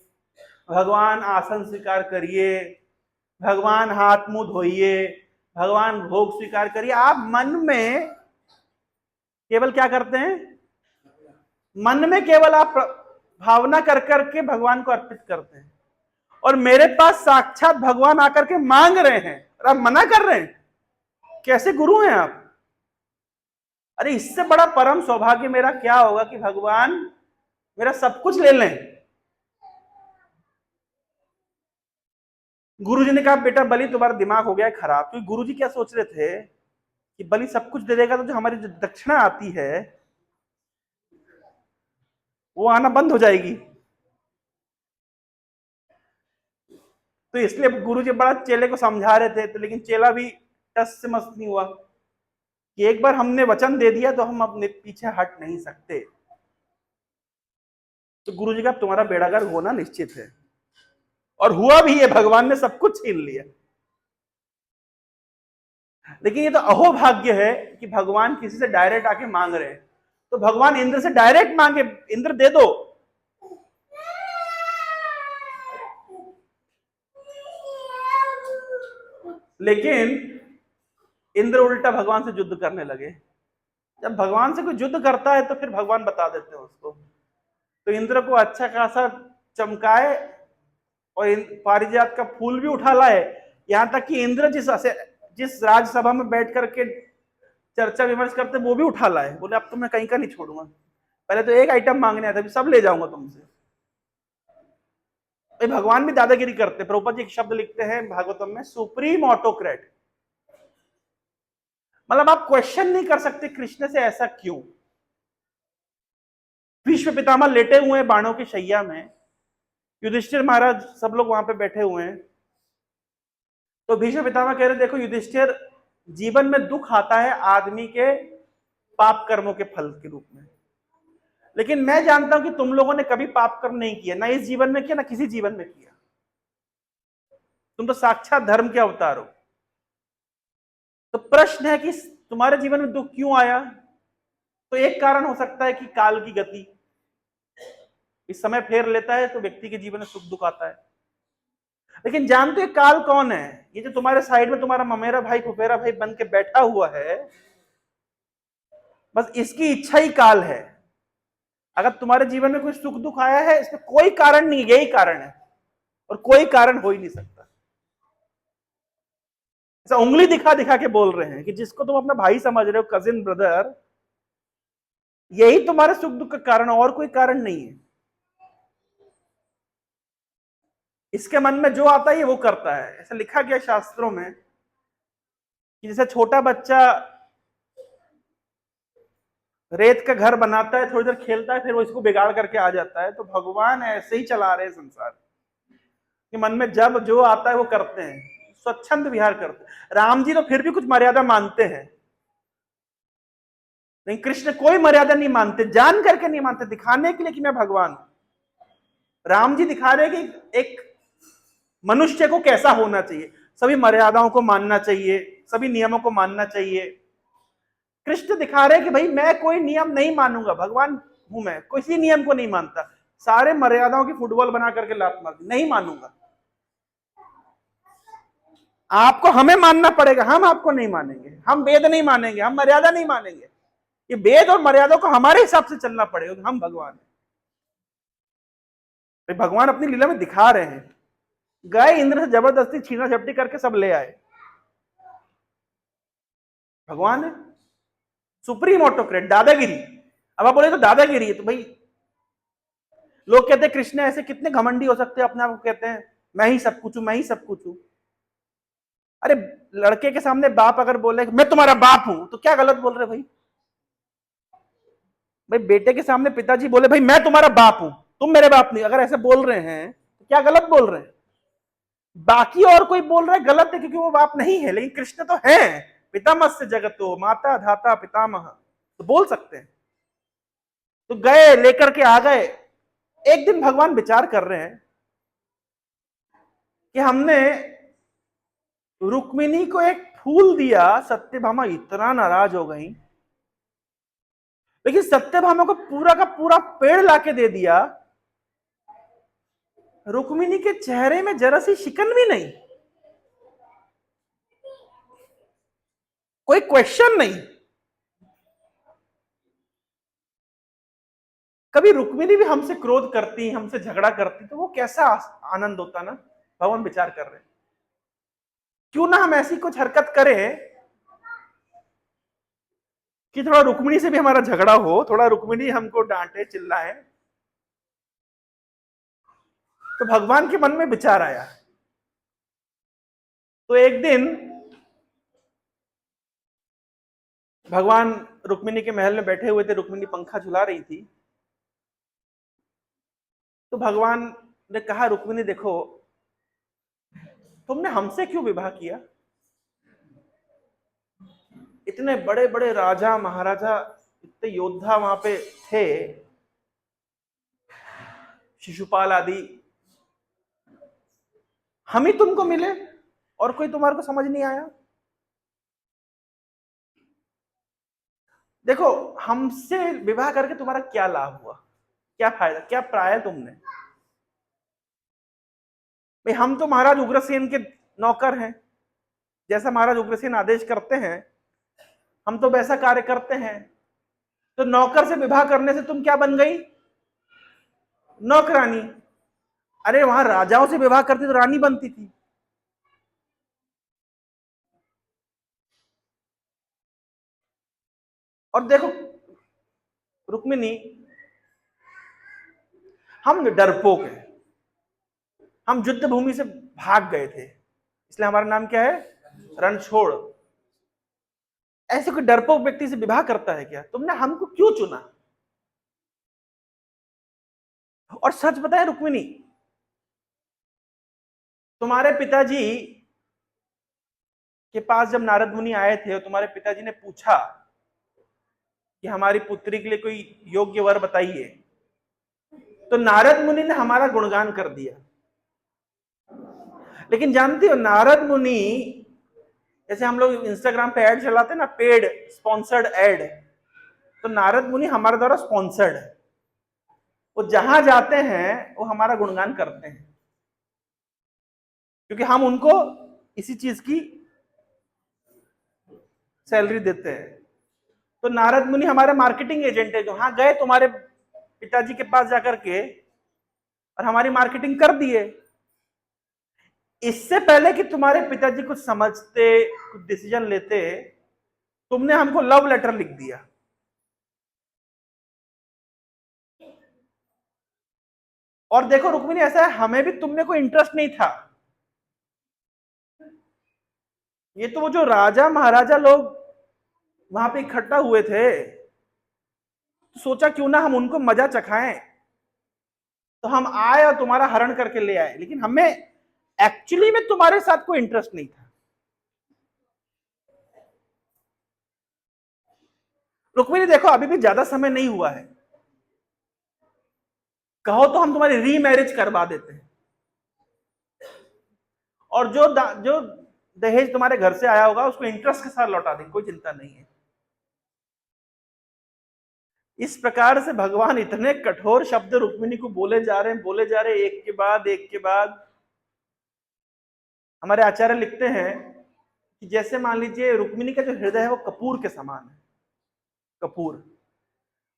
भगवान आसन स्वीकार करिए, भगवान हाथ मुंह धोइए, भगवान भोग स्वीकार करिए। आप मन में केवल क्या करते हैं, मन में केवल आप भावना कर करके भगवान को अर्पित करते हैं, और मेरे पास साक्षात भगवान आकर के मांग रहे हैं और आप मना कर रहे हैं, कैसे गुरु हैं आप। अरे इससे बड़ा परम सौभाग्य मेरा क्या होगा कि भगवान मेरा सब कुछ ले लें। गुरुजी ने कहा बेटा बलि तुम्हारा दिमाग हो गया है खराब, क्योंकि गुरुजी क्या सोच रहे थे कि बलि सब कुछ दे देगा तो जो हमारी जो दक्षिणा आती है वो आना बंद हो जाएगी। तो इसलिए गुरुजी बड़ा चेले को समझा रहे थे, तो लेकिन चेला भी टस से मस नहीं हुआ कि एक बार हमने वचन दे दिया तो हम अपने पीछे हट नहीं सकते। तो गुरुजी का तुम्हारा बेड़ागर होना निश्चित है, और हुआ भी है, भगवान ने सब कुछ छीन लिया। लेकिन ये तो अहोभाग्य है कि भगवान किसी से डायरेक्ट आके मांग रहे हैं, तो भगवान इंद्र से डायरेक्ट मांगे, इंद्र दे दो। लेकिन इंद्र उल्टा भगवान से युद्ध करने लगे। जब भगवान से कोई युद्ध करता है तो फिर भगवान बता देते हैं उसको। तो इंद्र को अच्छा खासा चमकाए और पारिजात का फूल भी उठा लाए, यहां तक कि इंद्र जिस राज्यसभा में बैठ करके चर्चा विमर्श करते वो भी उठा लाए। बोले अब तो मैं कहीं का नहीं छोड़ूंगा, पहले तो एक आइटम मांगने आया था, सब ले जाऊंगा तुमसे। भगवान भी दादागिरी करते। प्रभुपाद जी एक शब्द लिखते हैं भागवतम में, सुप्रीम ऑटोक्रेट। मतलब आप क्वेश्चन नहीं कर सकते कृष्ण से ऐसा क्यों। भीष्म पितामह लेटे हुए हैं बाणों की शैया में, युधिष्ठिर महाराज सब लोग वहां पे बैठे हुए हैं। तो भीष्म पितामह कह रहे देखो युधिष्ठिर, जीवन में दुख आता है आदमी के पाप कर्मों के फल के रूप में, लेकिन मैं जानता हूं कि तुम लोगों ने कभी पाप कर्म नहीं किया, ना इस जीवन में किया ना किसी जीवन में किया। तुम तो साक्षात धर्म के अवतार हो। तो प्रश्न है कि तुम्हारे जीवन में दुख क्यों आया। तो एक कारण हो सकता है कि काल की गति, इस समय फेर लेता है तो व्यक्ति के जीवन में सुख दुख आता है। लेकिन जानते हो काल कौन है? ये जो तुम्हारे साइड में तुम्हारा ममेरा भाई फुफेरा भाई बन के बैठा हुआ है, बस इसकी इच्छा ही काल है। अगर तुम्हारे जीवन में कोई सुख दुख आया है, इसमें कोई कारण नहीं, यही कारण है, और कोई कारण हो ही नहीं सकता। ऐसा उंगली दिखा दिखा के बोल रहे हैं कि जिसको तुम अपना भाई समझ रहे हो, कजिन ब्रदर, यही तुम्हारे सुख दुख का कारण, और कोई कारण नहीं है। इसके मन में जो आता है वो करता है। ऐसा लिखा गया शास्त्रों में कि जैसे छोटा बच्चा रेत का घर बनाता है, थोड़ी देर खेलता है, फिर वो इसको बिगाड़ करके आ जाता है, तो भगवान ऐसे ही चला रहे हैं संसार कि मन में जब जो आता है वो करते हैं, स्वच्छंद विहार करते हैं। राम जी तो फिर भी कुछ मर्यादा मानते हैं, लेकिन कृष्ण कोई मर्यादा नहीं मानते, जान करके नहीं मानते, दिखाने के लिए कि मैं भगवान हूं। राम जी दिखा रहे कि एक मनुष्य को कैसा होना चाहिए, सभी मर्यादाओं को मानना चाहिए, सभी नियमों को मानना चाहिए। कृष्ण दिखा रहे कि भाई मैं कोई नियम नहीं मानूंगा। भगवान हूं मैं, किसी नियम को नहीं मानता, सारे मर्यादाओं की फुटबॉल बना करके लात मार दी, नहीं मानूंगा। आपको हमें मानना पड़ेगा, हम आपको नहीं मानेंगे, हम वेद नहीं मानेंगे, हम मर्यादा नहीं मानेंगे। ये वेद और मर्यादा को हमारे हिसाब से चलना पड़ेगा, हम भगवान हैं। भगवान अपनी लीला में दिखा रहे हैं, गए इंद्र से जबरदस्ती छीना झपटी करके सब ले आए। भगवान है सुप्रीम ऑटोक्रेट, दादागिरी। अब आप बोले तो दादागिरी है, तो भाई लोग कहते हैं कृष्ण ऐसे कितने घमंडी हो सकते हैं, अपने आप को कहते हैं मैं ही सब कुछ हूं, मैं ही सब कुछ हूं। अरे लड़के के सामने बाप अगर बोले मैं तुम्हारा बाप हूं, तो क्या गलत बोल रहे भाई? भाई बेटे के सामने पिताजी बोले भाई मैं तुम्हारा बाप हूं, तुम मेरे बाप नहीं, अगर ऐसे बोल रहे हैं तो क्या गलत बोल रहे हैं? बाकी और कोई बोल रहा है गलत है, क्योंकि वो बाप नहीं है, लेकिन कृष्ण तो है, पितामहस्य जगतो माता धाता पितामह, तो बोल सकते हैं। तो गए लेकर के आ गए। एक दिन भगवान विचार कर रहे हैं कि हमने रुक्मिणी को एक फूल दिया, सत्यभामा इतना नाराज हो गई, लेकिन सत्यभामा को पूरा का पूरा पेड़ लाके दे दिया, रुक्मिणी के चेहरे में जरा सी शिकन भी नहीं, कोई क्वेश्चन नहीं। कभी रुक्मिणी भी हमसे क्रोध करती, हमसे झगड़ा करती, तो वो कैसा आनंद होता ना। भगवान विचार कर रहे हैं क्यों ना हम ऐसी कुछ हरकत करें कि थोड़ा रुक्मिणी से भी हमारा झगड़ा हो, थोड़ा रुक्मिणी हमको डांटे चिल्लाए। तो भगवान के मन में विचार आया। तो एक दिन भगवान रुक्मिणी के महल में बैठे हुए थे, रुक्मिणी पंखा झुला रही थी। तो भगवान ने कहा रुक्मिणी देखो, तुमने हमसे क्यों विवाह किया? इतने बड़े बड़े राजा महाराजा, इतने योद्धा वहां पे थे, शिशुपाल आदि, हम ही तुमको मिले और कोई तुम्हारे को समझ नहीं आया। देखो हमसे विवाह करके तुम्हारा क्या लाभ हुआ, क्या फायदा, क्या पाया तुमने? भाई हम तो महाराज उग्रसेन के नौकर हैं, जैसा महाराज उग्रसेन आदेश करते हैं हम तो वैसा कार्य करते हैं। तो नौकर से विवाह करने से तुम क्या बन गई? नौकरानी। अरे वहां राजाओं से विवाह करती तो रानी बनती थी। और देखो रुक्मिणी, हम डरपोक हैं, हम युद्ध भूमि से भाग गए थे, इसलिए हमारा नाम क्या है? रणछोड़। ऐसे कोई डरपोक व्यक्ति से विवाह करता है क्या? तुमने हमको क्यों चुना? और सच बताए रुक्मिणी, तुम्हारे पिताजी के पास जब नारद मुनि आए थे और तुम्हारे पिताजी ने पूछा कि हमारी पुत्री के लिए कोई योग्य वर बताइए, तो नारद मुनि ने हमारा गुणगान कर दिया। लेकिन जानती हो नारद मुनि, जैसे हम लोग इंस्टाग्राम पे ऐड चलाते हैं ना, पेड स्पॉन्सर्ड ऐड, तो नारद मुनि हमारे द्वारा स्पॉन्सर्ड है। वो जहां जाते हैं वो हमारा गुणगान करते हैं, क्योंकि हम उनको इसी चीज की सैलरी देते हैं। तो नारद मुनि हमारे मार्केटिंग एजेंट है, जो हाँ गए तुम्हारे पिताजी के पास जाकर के और हमारी मार्केटिंग कर दिए। इससे पहले कि तुम्हारे पिताजी कुछ समझते, कुछ डिसीजन लेते, तुमने हमको लव लेटर लिख दिया। और देखो रुक्मिणी, ऐसा है हमें भी तुमने कोई इंटरेस्ट नहीं था। ये तो वो जो राजा महाराजा लोग वहां पे इकट्ठा हुए थे, तो सोचा क्यों ना हम उनको मजा चखाएं, तो हम आए और तुम्हारा हरण करके ले आए। लेकिन हमें एक्चुअली में तुम्हारे साथ कोई इंटरेस्ट नहीं था। रुक्मिणी देखो, अभी भी ज्यादा समय नहीं हुआ है, कहो तो हम तुम्हारी रीमैरिज करवा देते हैं, और जो दहेज तुम्हारे घर से आया होगा उसको इंटरेस्ट के साथ लौटा देंगे, कोई चिंता नहीं है। इस प्रकार से भगवान इतने कठोर शब्द रुक्मिणी को बोले जा रहे हैं, बोले जा रहे हैं, एक के बाद एक के बाद। हमारे आचार्य लिखते हैं कि जैसे मान लीजिए रुक्मिणी का जो हृदय है वो कपूर के समान है, कपूर,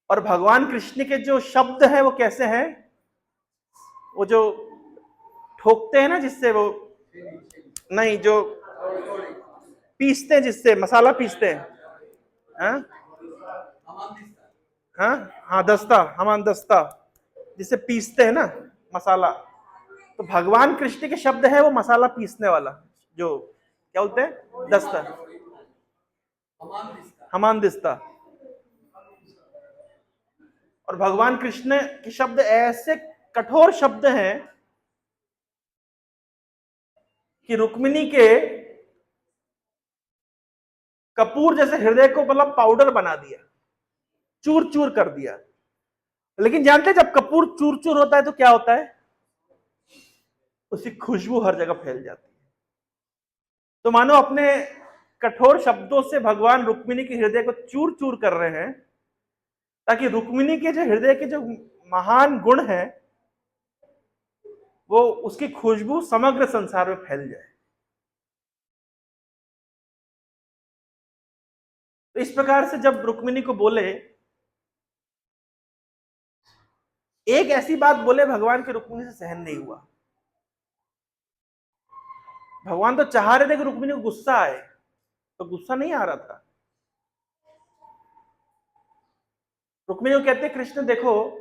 और भगवान कृष्ण के जो शब्द है वो कैसे हैं, वो जो ठोकते हैं ना, जिससे वो नहीं, जो पीसते हैं, जिससे मसाला पीसते हैं, हाँ हाँ हाँ, दस्ता, हमान दस्ता, जिसे पीसते हैं ना मसाला। तो भगवान कृष्ण के शब्द है वो मसाला पीसने वाला, जो क्या बोलते हैं, दस्ता, हमान दिस्ता। और भगवान कृष्ण के शब्द ऐसे कठोर शब्द हैं कि रुक्मिणी के कपूर जैसे हृदय को मतलब पाउडर बना दिया, चूर चूर कर दिया। लेकिन जानते हैं जब कपूर चूर चूर होता है तो क्या होता है, उसकी खुशबू हर जगह फैल जाती है। तो मानो अपने कठोर शब्दों से भगवान रुक्मिणी के हृदय को चूर चूर कर रहे हैं, ताकि रुक्मिणी के जो हृदय के जो महान गुण है वो उसकी खुशबू समग्र संसार में फैल जाए। तो इस प्रकार से जब रुक्मिणी को बोले, एक ऐसी बात बोले भगवान के रुक्मिणी से सहन नहीं हुआ। भगवान तो चाह रहे थे कि रुक्मिणी को गुस्सा आए, तो गुस्सा नहीं आ रहा था। रुक्मिणी को कहते, कृष्ण देखो,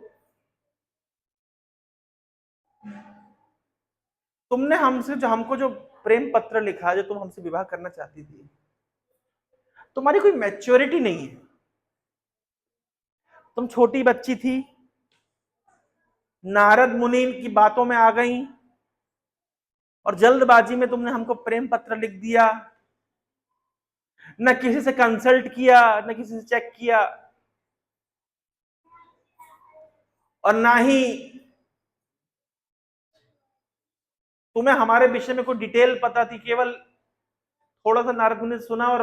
तुमने हमको जो प्रेम पत्र लिखा, जो तुम हमसे विवाह करना चाहती थी, तुम्हारी कोई मैच्योरिटी नहीं है। तुम छोटी बच्ची थी, नारद मुनि की बातों में आ गई, और जल्दबाजी में तुमने हमको प्रेम पत्र लिख दिया, न किसी से कंसल्ट किया, न किसी से चेक किया, और ना ही तुम्हें हमारे विषय में कोई डिटेल पता थी। केवल थोड़ा सा नारद मुनि ने सुना और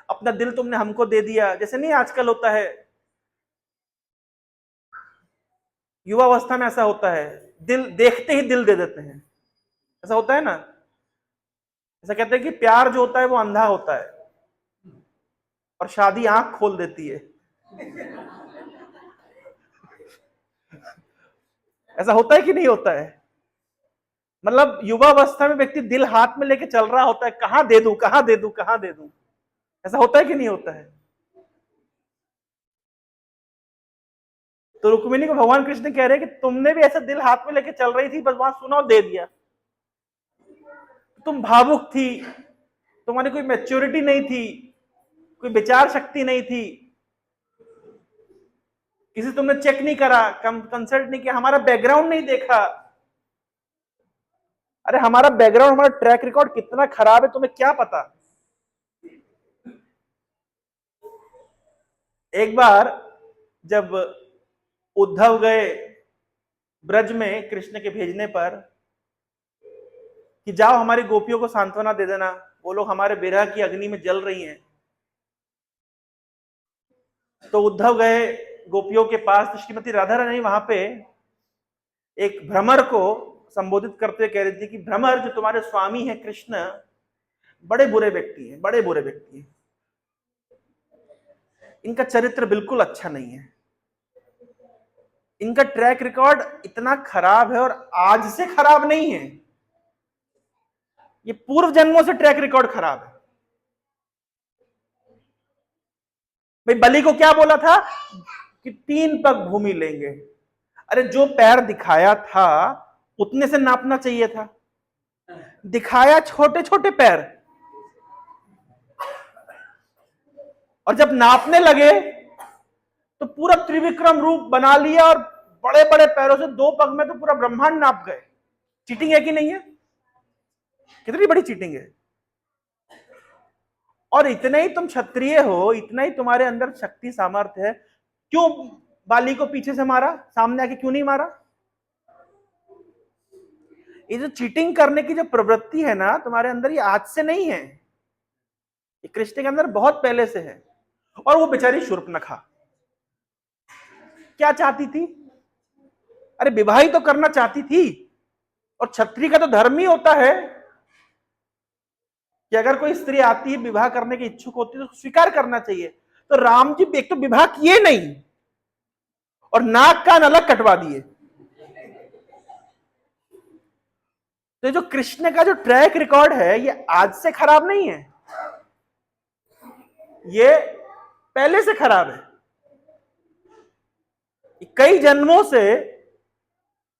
अपना दिल तुमने हमको दे दिया। जैसे नहीं आजकल होता है, युवावस्था में ऐसा होता है, दिल देखते ही दिल दे देते हैं, ऐसा होता है ना। ऐसा कहते हैं कि प्यार जो होता है वो अंधा होता है, और शादी आंख खोल देती है। ऐसा होता है कि नहीं होता है? मतलब युवावस्था में व्यक्ति दिल हाथ में लेके चल रहा होता है, कहां दे दूं, कहां दे दूं, कहां दे दूं। ऐसा होता है कि नहीं होता है? तो रुक्मिणी को भगवान कृष्ण कह रहे हैं कि तुमने भी ऐसा दिल हाथ में लेके चल रही थी, बस वहां सुना और दे दिया। तुम भावुक थी, तुम्हारी कोई मैच्योरिटी नहीं थी, कोई विचार शक्ति नहीं थी, किसी तुमने चेक नहीं करा, कंसल्ट नहीं किया, हमारा बैकग्राउंड नहीं देखा। अरे हमारा बैकग्राउंड, हमारा ट्रैक रिकॉर्ड कितना खराब है तुम्हें क्या पता। एक बार जब उद्धव गए ब्रज में कृष्ण के भेजने पर कि जाओ हमारी गोपियों को सांत्वना दे देना, वो लोग हमारे विरह की अग्नि में जल रही हैं, तो उद्धव गए गोपियों के पास। तो श्रीमती राधा रानी वहां पे एक भ्रमर को संबोधित करते हुए कह रही थी कि भ्रमर, जो तुम्हारे स्वामी है कृष्ण, बड़े बुरे व्यक्ति हैं, बड़े बुरे व्यक्ति हैं, इनका चरित्र बिल्कुल अच्छा नहीं है, इनका ट्रैक रिकॉर्ड इतना खराब है, और आज से खराब नहीं है, ये पूर्व जन्मों से ट्रैक रिकॉर्ड खराब है। भाई बलि को क्या बोला था कि 3 पग भूमि लेंगे। अरे जो पैर दिखाया था उतने से नापना चाहिए था, दिखाया छोटे छोटे पैर, और जब नापने लगे तो पूरा त्रिविक्रम रूप बना लिया, और बड़े बड़े पैरों से 2 पग में तो पूरा ब्रह्मांड नाप गए। चीटिंग है कि नहीं है? कितनी बड़ी चीटिंग है। और इतना ही तुम क्षत्रिय हो, इतना ही तुम्हारे अंदर शक्ति सामर्थ्य है, क्यों बाली को पीछे से मारा, सामने आके क्यों नहीं मारा? ये जो चीटिंग करने की जो प्रवृत्ति है ना तुम्हारे अंदर, ये आज से नहीं है, ये कृष्ण के अंदर बहुत पहले से है। और वो बेचारी शूर्पणखा, क्या चाहती थी? अरे विवाह ही तो करना चाहती थी। और क्षत्रिय का तो धर्म ही होता है कि अगर कोई स्त्री आती है विवाह करने की इच्छुक होती है तो स्वीकार करना चाहिए। तो राम जी एक तो विवाह किए नहीं और नाक कान अलग कटवा दिए। तो जो कृष्ण का जो ट्रैक रिकॉर्ड है ये आज से खराब नहीं है, ये पहले से खराब है। कई जन्मों से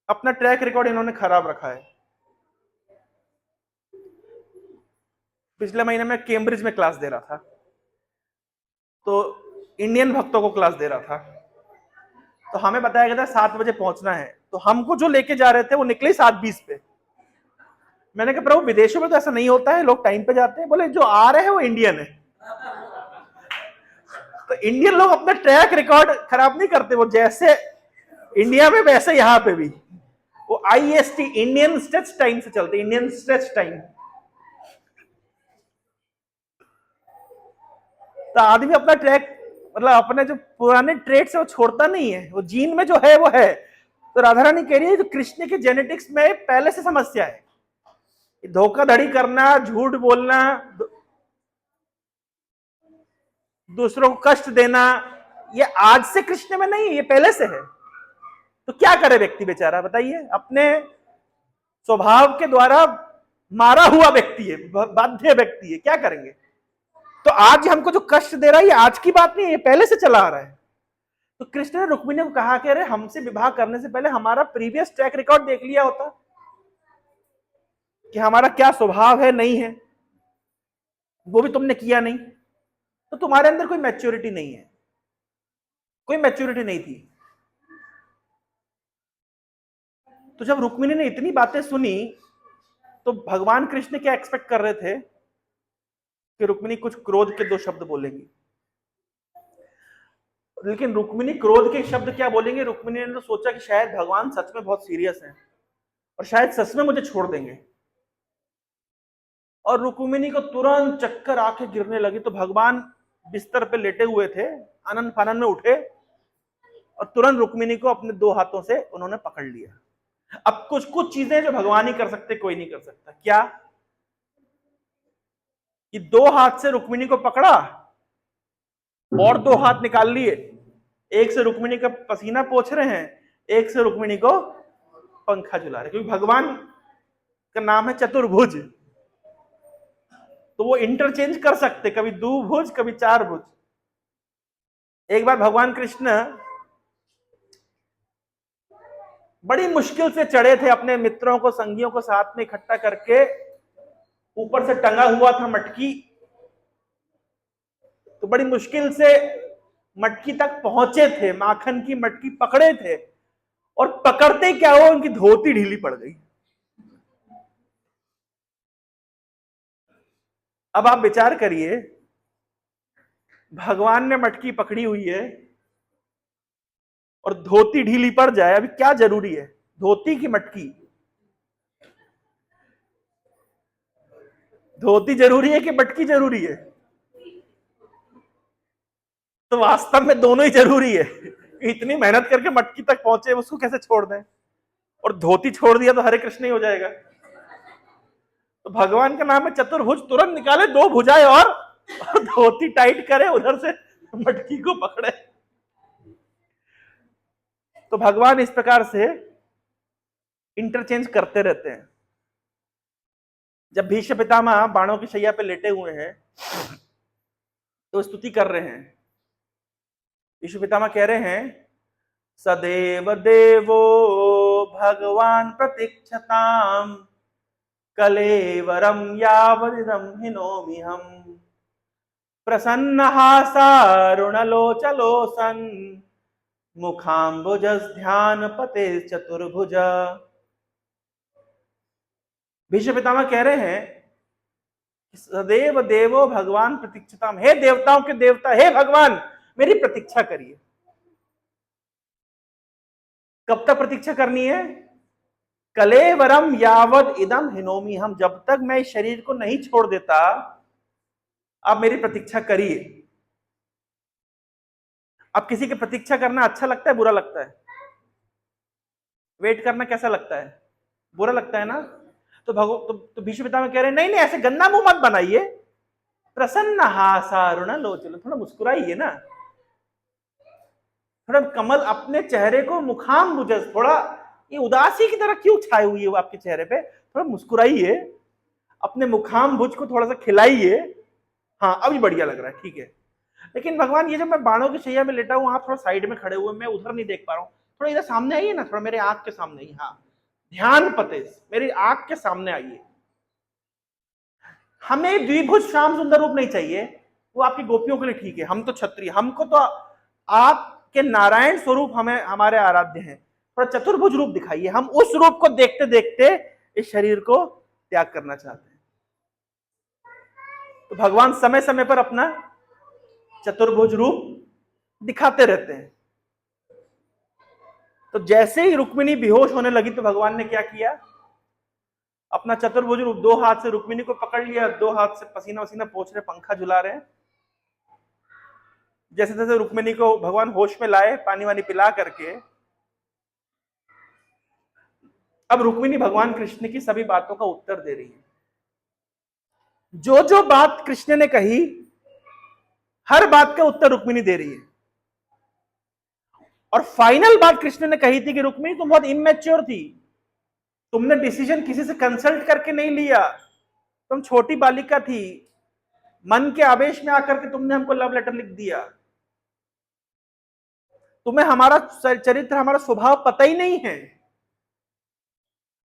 अपना ट्रैक रिकॉर्ड इन्होंने खराब रखा है। पिछले महीने में कैम्ब्रिज में क्लास दे रहा था, तो इंडियन भक्तों को क्लास दे रहा था। तो हमें बताया गया था 7 बजे पहुंचना है, तो हमको जो लेके जा रहे थे वो निकले 7:20 पे। मैंने कहा प्रभु विदेशों में तो ऐसा नहीं होता है, लोग टाइम पे जाते हैं। बोले जो आ रहे हैं वो इंडियन है। तो इंडियन लोग अपना ट्रैक रिकॉर्ड खराब नहीं करते, वो जैसे इंडिया में वैसे यहां पे भी वो IST इंडियन स्टेट्स टाइम से चलते, इंडियन स्टेट्स टाइम। तो आदमी अपना ट्रैक मतलब अपने जो पुराने ट्रेड्स है वो छोड़ता नहीं है, वो जीन में जो है वो है। तो राधा रानी कह रही है जो कृष्ण के जेनेटिक्स में पहले से समस्या है, धोखाधड़ी करना, झूठ बोलना, दूसरों को कष्ट देना, ये आज से कृष्ण में नहीं है, ये पहले से है। तो क्या करे व्यक्ति बेचारा, बताइए? अपने स्वभाव के द्वारा मारा हुआ व्यक्ति है, बाध्य व्यक्ति है, क्या करेंगे? तो आज हमको जो कष्ट दे रहा है ये आज की बात नहीं है, ये पहले से चला आ रहा है। तो कृष्ण ने रुक्मिणी को कहा कि अरे हमसे विवाह करने से पहले हमारा प्रीवियस ट्रैक रिकॉर्ड देख लिया होता कि हमारा क्या स्वभाव है, नहीं है, वो भी तुमने किया नहीं। तो तुम्हारे अंदर कोई मैच्योरिटी नहीं है, कोई मैच्योरिटी नहीं थी। तो जब रुक्मिणी ने इतनी बातें सुनी तो भगवान कृष्ण क्या एक्सपेक्ट कर रहे थे कि रुक्मिणी कुछ क्रोध के 2 शब्द बोलेंगी, लेकिन रुक्मिणी क्रोध के शब्द क्या बोलेंगे? रुक्मिणी ने तो सोचा कि शायद भगवान सच में बहुत सीरियस हैं और शायद सच में मुझे छोड़ देंगे। और रुक्मिणी को तुरंत चक्कर आके गिरने लगी। तो भगवान बिस्तर पे लेटे हुए थे, आनंद फानंद में उठे और तुरंत रुक्मिणी को अपने 2 हाथों से उन्होंने पकड़ लिया। अब कुछ कुछ चीजें जो भगवान ही कर सकते, कोई नहीं कर सकता। क्या? कि 2 हाथ से रुक्मिणी को पकड़ा और 2 हाथ निकाल लिए, एक से रुक्मिणी का पसीना पोंछ रहे हैं, एक से रुक्मिणी को पंखा झुला रहे, क्योंकि भगवान का नाम है चतुर्भुज, तो वो इंटरचेंज कर सकते, कभी 2 भुज कभी 4 भुज। एक बार भगवान कृष्ण बड़ी मुश्किल से चढ़े थे, अपने मित्रों को, संगियों को साथ में इकट्ठा करके, ऊपर से टंगा हुआ था मटकी, तो बड़ी मुश्किल से मटकी तक पहुंचे थे, माखन की मटकी पकड़े थे, और पकड़ते क्या हुआ, उनकी धोती ढीली पड़ गई। अब आप विचार करिए, भगवान ने मटकी पकड़ी हुई है और धोती ढीली पड़ जाए, अभी क्या जरूरी है? धोती की मटकी? धोती जरूरी है कि मटकी जरूरी है? तो वास्तव में दोनों ही जरूरी है। इतनी मेहनत करके मटकी तक पहुंचे, उसको कैसे छोड़ दें? और धोती छोड़ दिया तो हरे कृष्ण ही हो जाएगा। तो भगवान का नाम है चतुर्भुज, तुरंत निकाले 2 भुजाएं और धोती टाइट करे, उधर से मटकी को पकड़े। तो भगवान इस प्रकार से इंटरचेंज करते रहते हैं। जब भीष्म पितामह बाणों की शैया पे लेटे हुए हैं तो स्तुति कर रहे हैं। भीष्म पितामह कह रहे हैं, सदैव देवो भगवान प्रतीक्षताम कलेवरम यावदिदं हिनोमि हम प्रसन्नहासारुणलोचलोसन मुखाम्बुजस्ध्यान पते चतुर्भुज। भीष्म पितामह कह रहे हैं, सदैव देवो भगवान प्रतीक्षताम, हे देवताओं के देवता, हे भगवान मेरी प्रतीक्षा करिए। कब तक प्रतीक्षा करनी है? कलेवरम यावद इदम हिनोमि हम, जब तक मैं इस शरीर को नहीं छोड़ देता आप मेरी प्रतीक्षा करिए। अब किसी की प्रतीक्षा करना अच्छा लगता है, बुरा लगता है? वेट करना कैसा लगता है? बुरा लगता है ना? तो भीष्म पितामह कह रहे हैं नहीं नहीं, ऐसे गंदा मुंह मत बनाइए, प्रसन्न हासारुण लोचन, थोड़ा मुस्कुराइए ना, थोड़ा कमल अपने चेहरे को मुखाम्बुजस, थोड़ा ये उदासी की तरह क्यों छाई हुई है वो आपके चेहरे पे, थोड़ा मुस्कुराइए, अपने मुखाम्बुज को थोड़ा सा खिलाइए। हाँ अभी बढ़िया लग रहा है, ठीक है। लेकिन भगवान ये जब मैं बाणों की शैया में लेटा हूं, आप थोड़ा साइड में खड़े हुए, मैं उधर नहीं देख पा रहा हूँ, थोड़ा इधर सामने आइए ना, थोड़ा मेरे आंख के सामने आइए। हाँ ध्यान पते मेरी आंख के सामने आइए। हमें द्विभुज श्याम सुंदर रूप नहीं चाहिए, वो आपकी गोपियों के लिए ठीक है, हम तो क्षत्रिय, हमको तो आपके नारायण स्वरूप हमें हमारे आराध्य हैं, थोड़ा चतुर्भुज रूप दिखाइए। हम उस रूप को देखते देखते इस शरीर को त्याग करना चाहते हैं। तो भगवान समय समय पर अपना चतुर्भुज रूप दिखाते रहते हैं। तो जैसे ही रुक्मिणी बेहोश होने लगी तो भगवान ने क्या किया, अपना चतुर्भुज रूप, दो हाथ से रुक्मिणी को पकड़ लिया, दो हाथ से पसीना वसीना पोंछ रहे, पंखा झुला रहे हैं। जैसे जैसे रुक्मिणी को भगवान होश में लाए, पानी वानी पिला करके, अब रुक्मिणी भगवान कृष्ण की सभी बातों का उत्तर दे रही है। जो जो बात कृष्ण ने कही, हर बात का उत्तर रुक्मिणी दे रही है। और फाइनल बात कृष्ण ने कही थी कि रुक्मिणी तुम बहुत इमेच्योर थी, तुमने डिसीजन किसी से कंसल्ट करके नहीं लिया, तुम छोटी बालिका थी, मन के आवेश में आकर के तुमने हमको लव लेटर लिख दिया, तुम्हें हमारा चरित्र, हमारा स्वभाव पता ही नहीं है,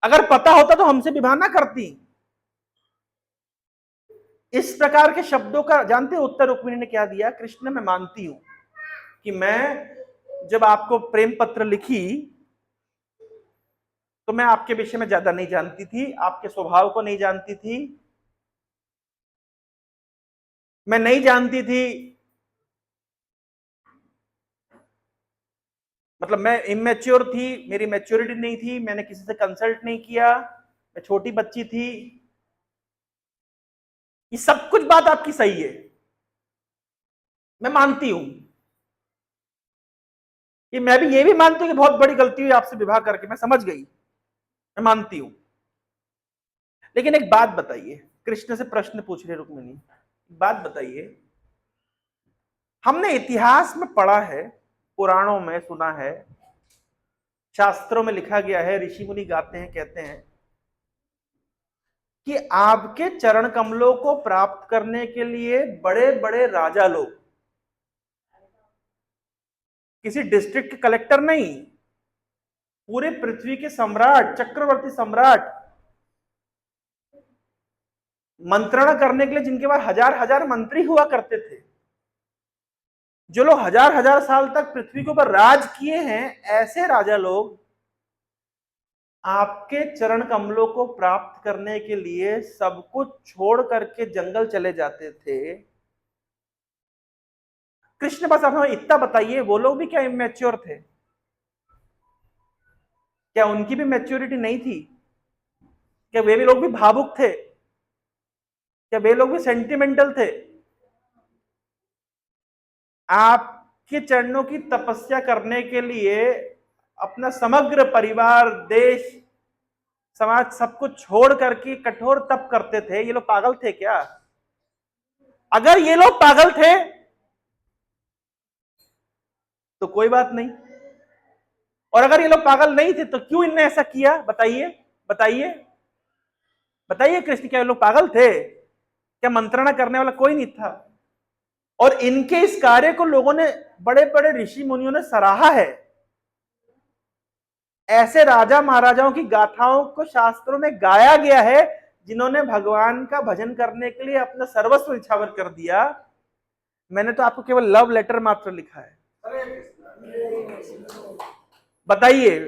अगर पता होता तो हमसे विवाह ना करती। इस प्रकार के शब्दों का जानते उत्तर रुक्मिणी ने क्या दिया, कृष्ण मैं मानती हूं कि मैं जब आपको प्रेम पत्र लिखी तो मैं आपके विषय में ज्यादा नहीं जानती थी, आपके स्वभाव को नहीं जानती थी, मैं नहीं जानती थी, मतलब मैं इमेच्योर थी, मेरी मैच्योरिटी नहीं थी, मैंने किसी से कंसल्ट नहीं किया, मैं छोटी बच्ची थी। ये सब कुछ बात आपकी सही है, मैं मानती हूं कि मैं भी ये भी मानती हूँ कि बहुत बड़ी गलती हुई आपसे विवाह करके, मैं समझ गई, मैं मानती हूं। लेकिन एक बात बताइए, कृष्ण से प्रश्न पूछ रहे रुक्मिणी, बात बताइए, हमने इतिहास में पढ़ा है, पुराणों में सुना है, शास्त्रों में लिखा गया है, ऋषि मुनि गाते हैं, कहते हैं कि आपके चरण कमलों को प्राप्त करने के लिए बड़े बड़े राजा लोग, किसी डिस्ट्रिक्ट के कलेक्टर नहीं, पूरे पृथ्वी के सम्राट, चक्रवर्ती सम्राट, मंत्रणा करने के लिए जिनके पास हजार हजार मंत्री हुआ करते थे, जो लोग हजार हजार साल तक पृथ्वी के ऊपर राज किए हैं, ऐसे राजा लोग आपके चरण कमलों को प्राप्त करने के लिए सब कुछ छोड़ करके जंगल चले जाते थे। कृष्ण बस आप हमें इतना बताइए, वो लोग भी क्या इमेच्योर थे? क्या उनकी भी मैच्योरिटी नहीं थी? क्या वे भी लोग भी भावुक थे? क्या वे लोग भी सेंटिमेंटल थे? आपके चरणों की तपस्या करने के लिए अपना समग्र परिवार, देश, समाज सब कुछ छोड़ करके कठोर तप करते थे। ये लोग पागल थे क्या? अगर ये लोग पागल थे तो कोई बात नहीं, और अगर ये लोग पागल नहीं थे तो क्यों इनने ऐसा किया? बताइए बताइए बताइए कृष्ण, क्या ये लोग पागल थे? क्या मंत्रणा करने वाला कोई नहीं था? और इनके इस कार्य को लोगों ने, बड़े बड़े ऋषि मुनियों ने सराहा है। ऐसे राजा महाराजाओं की गाथाओं को शास्त्रों में गाया गया है, जिन्होंने भगवान का भजन करने के लिए अपना सर्वस्व निछावर कर दिया। मैंने तो आपको केवल लव लेटर मात्र लिखा है। बताइए,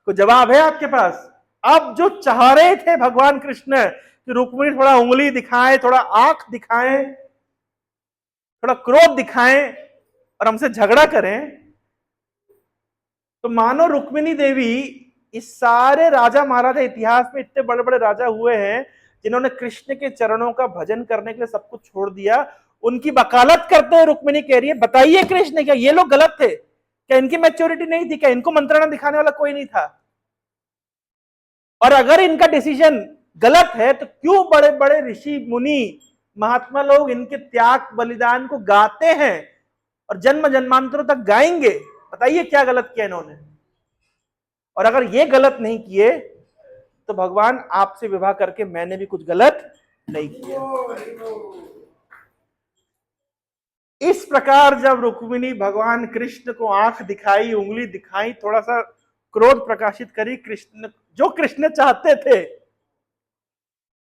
कोई जवाब है आपके पास? अब जो चाह रहे थे भगवान कृष्ण कि रुक्मिणी थोड़ा उंगली दिखाएं, थोड़ा आंख दिखाएं, थोड़ा क्रोध दिखाएं और हमसे झगड़ा करें, तो मानो रुक्मिणी देवी, इस सारे राजा महाराजा इतिहास में इतने बड़े बड़े राजा हुए हैं जिन्होंने कृष्ण के चरणों का भजन करने के लिए सब कुछ छोड़ दिया, उनकी वकालत करते हुए रुक्मिणी कह रही है, बताइए कृष्ण, क्या ये लोग गलत थे? क्या इनकी मैच्योरिटी नहीं थी? क्या इनको मंत्रणा दिखाने वाला कोई नहीं था? और अगर इनका डिसीजन गलत है तो क्यों बड़े बड़े ऋषि मुनि महात्मा लोग इनके त्याग बलिदान को गाते हैं और जन्म जन्मांतरों तक गाएंगे? बताइए क्या गलत किया इन्होंने? और अगर ये गलत नहीं किए तो भगवान आपसे विवाह करके मैंने भी कुछ गलत नहीं किया। इस प्रकार जब रुक्मिणी भगवान कृष्ण को आंख दिखाई, उंगली दिखाई, थोड़ा सा क्रोध प्रकाशित करी, कृष्ण जो कृष्ण चाहते थे,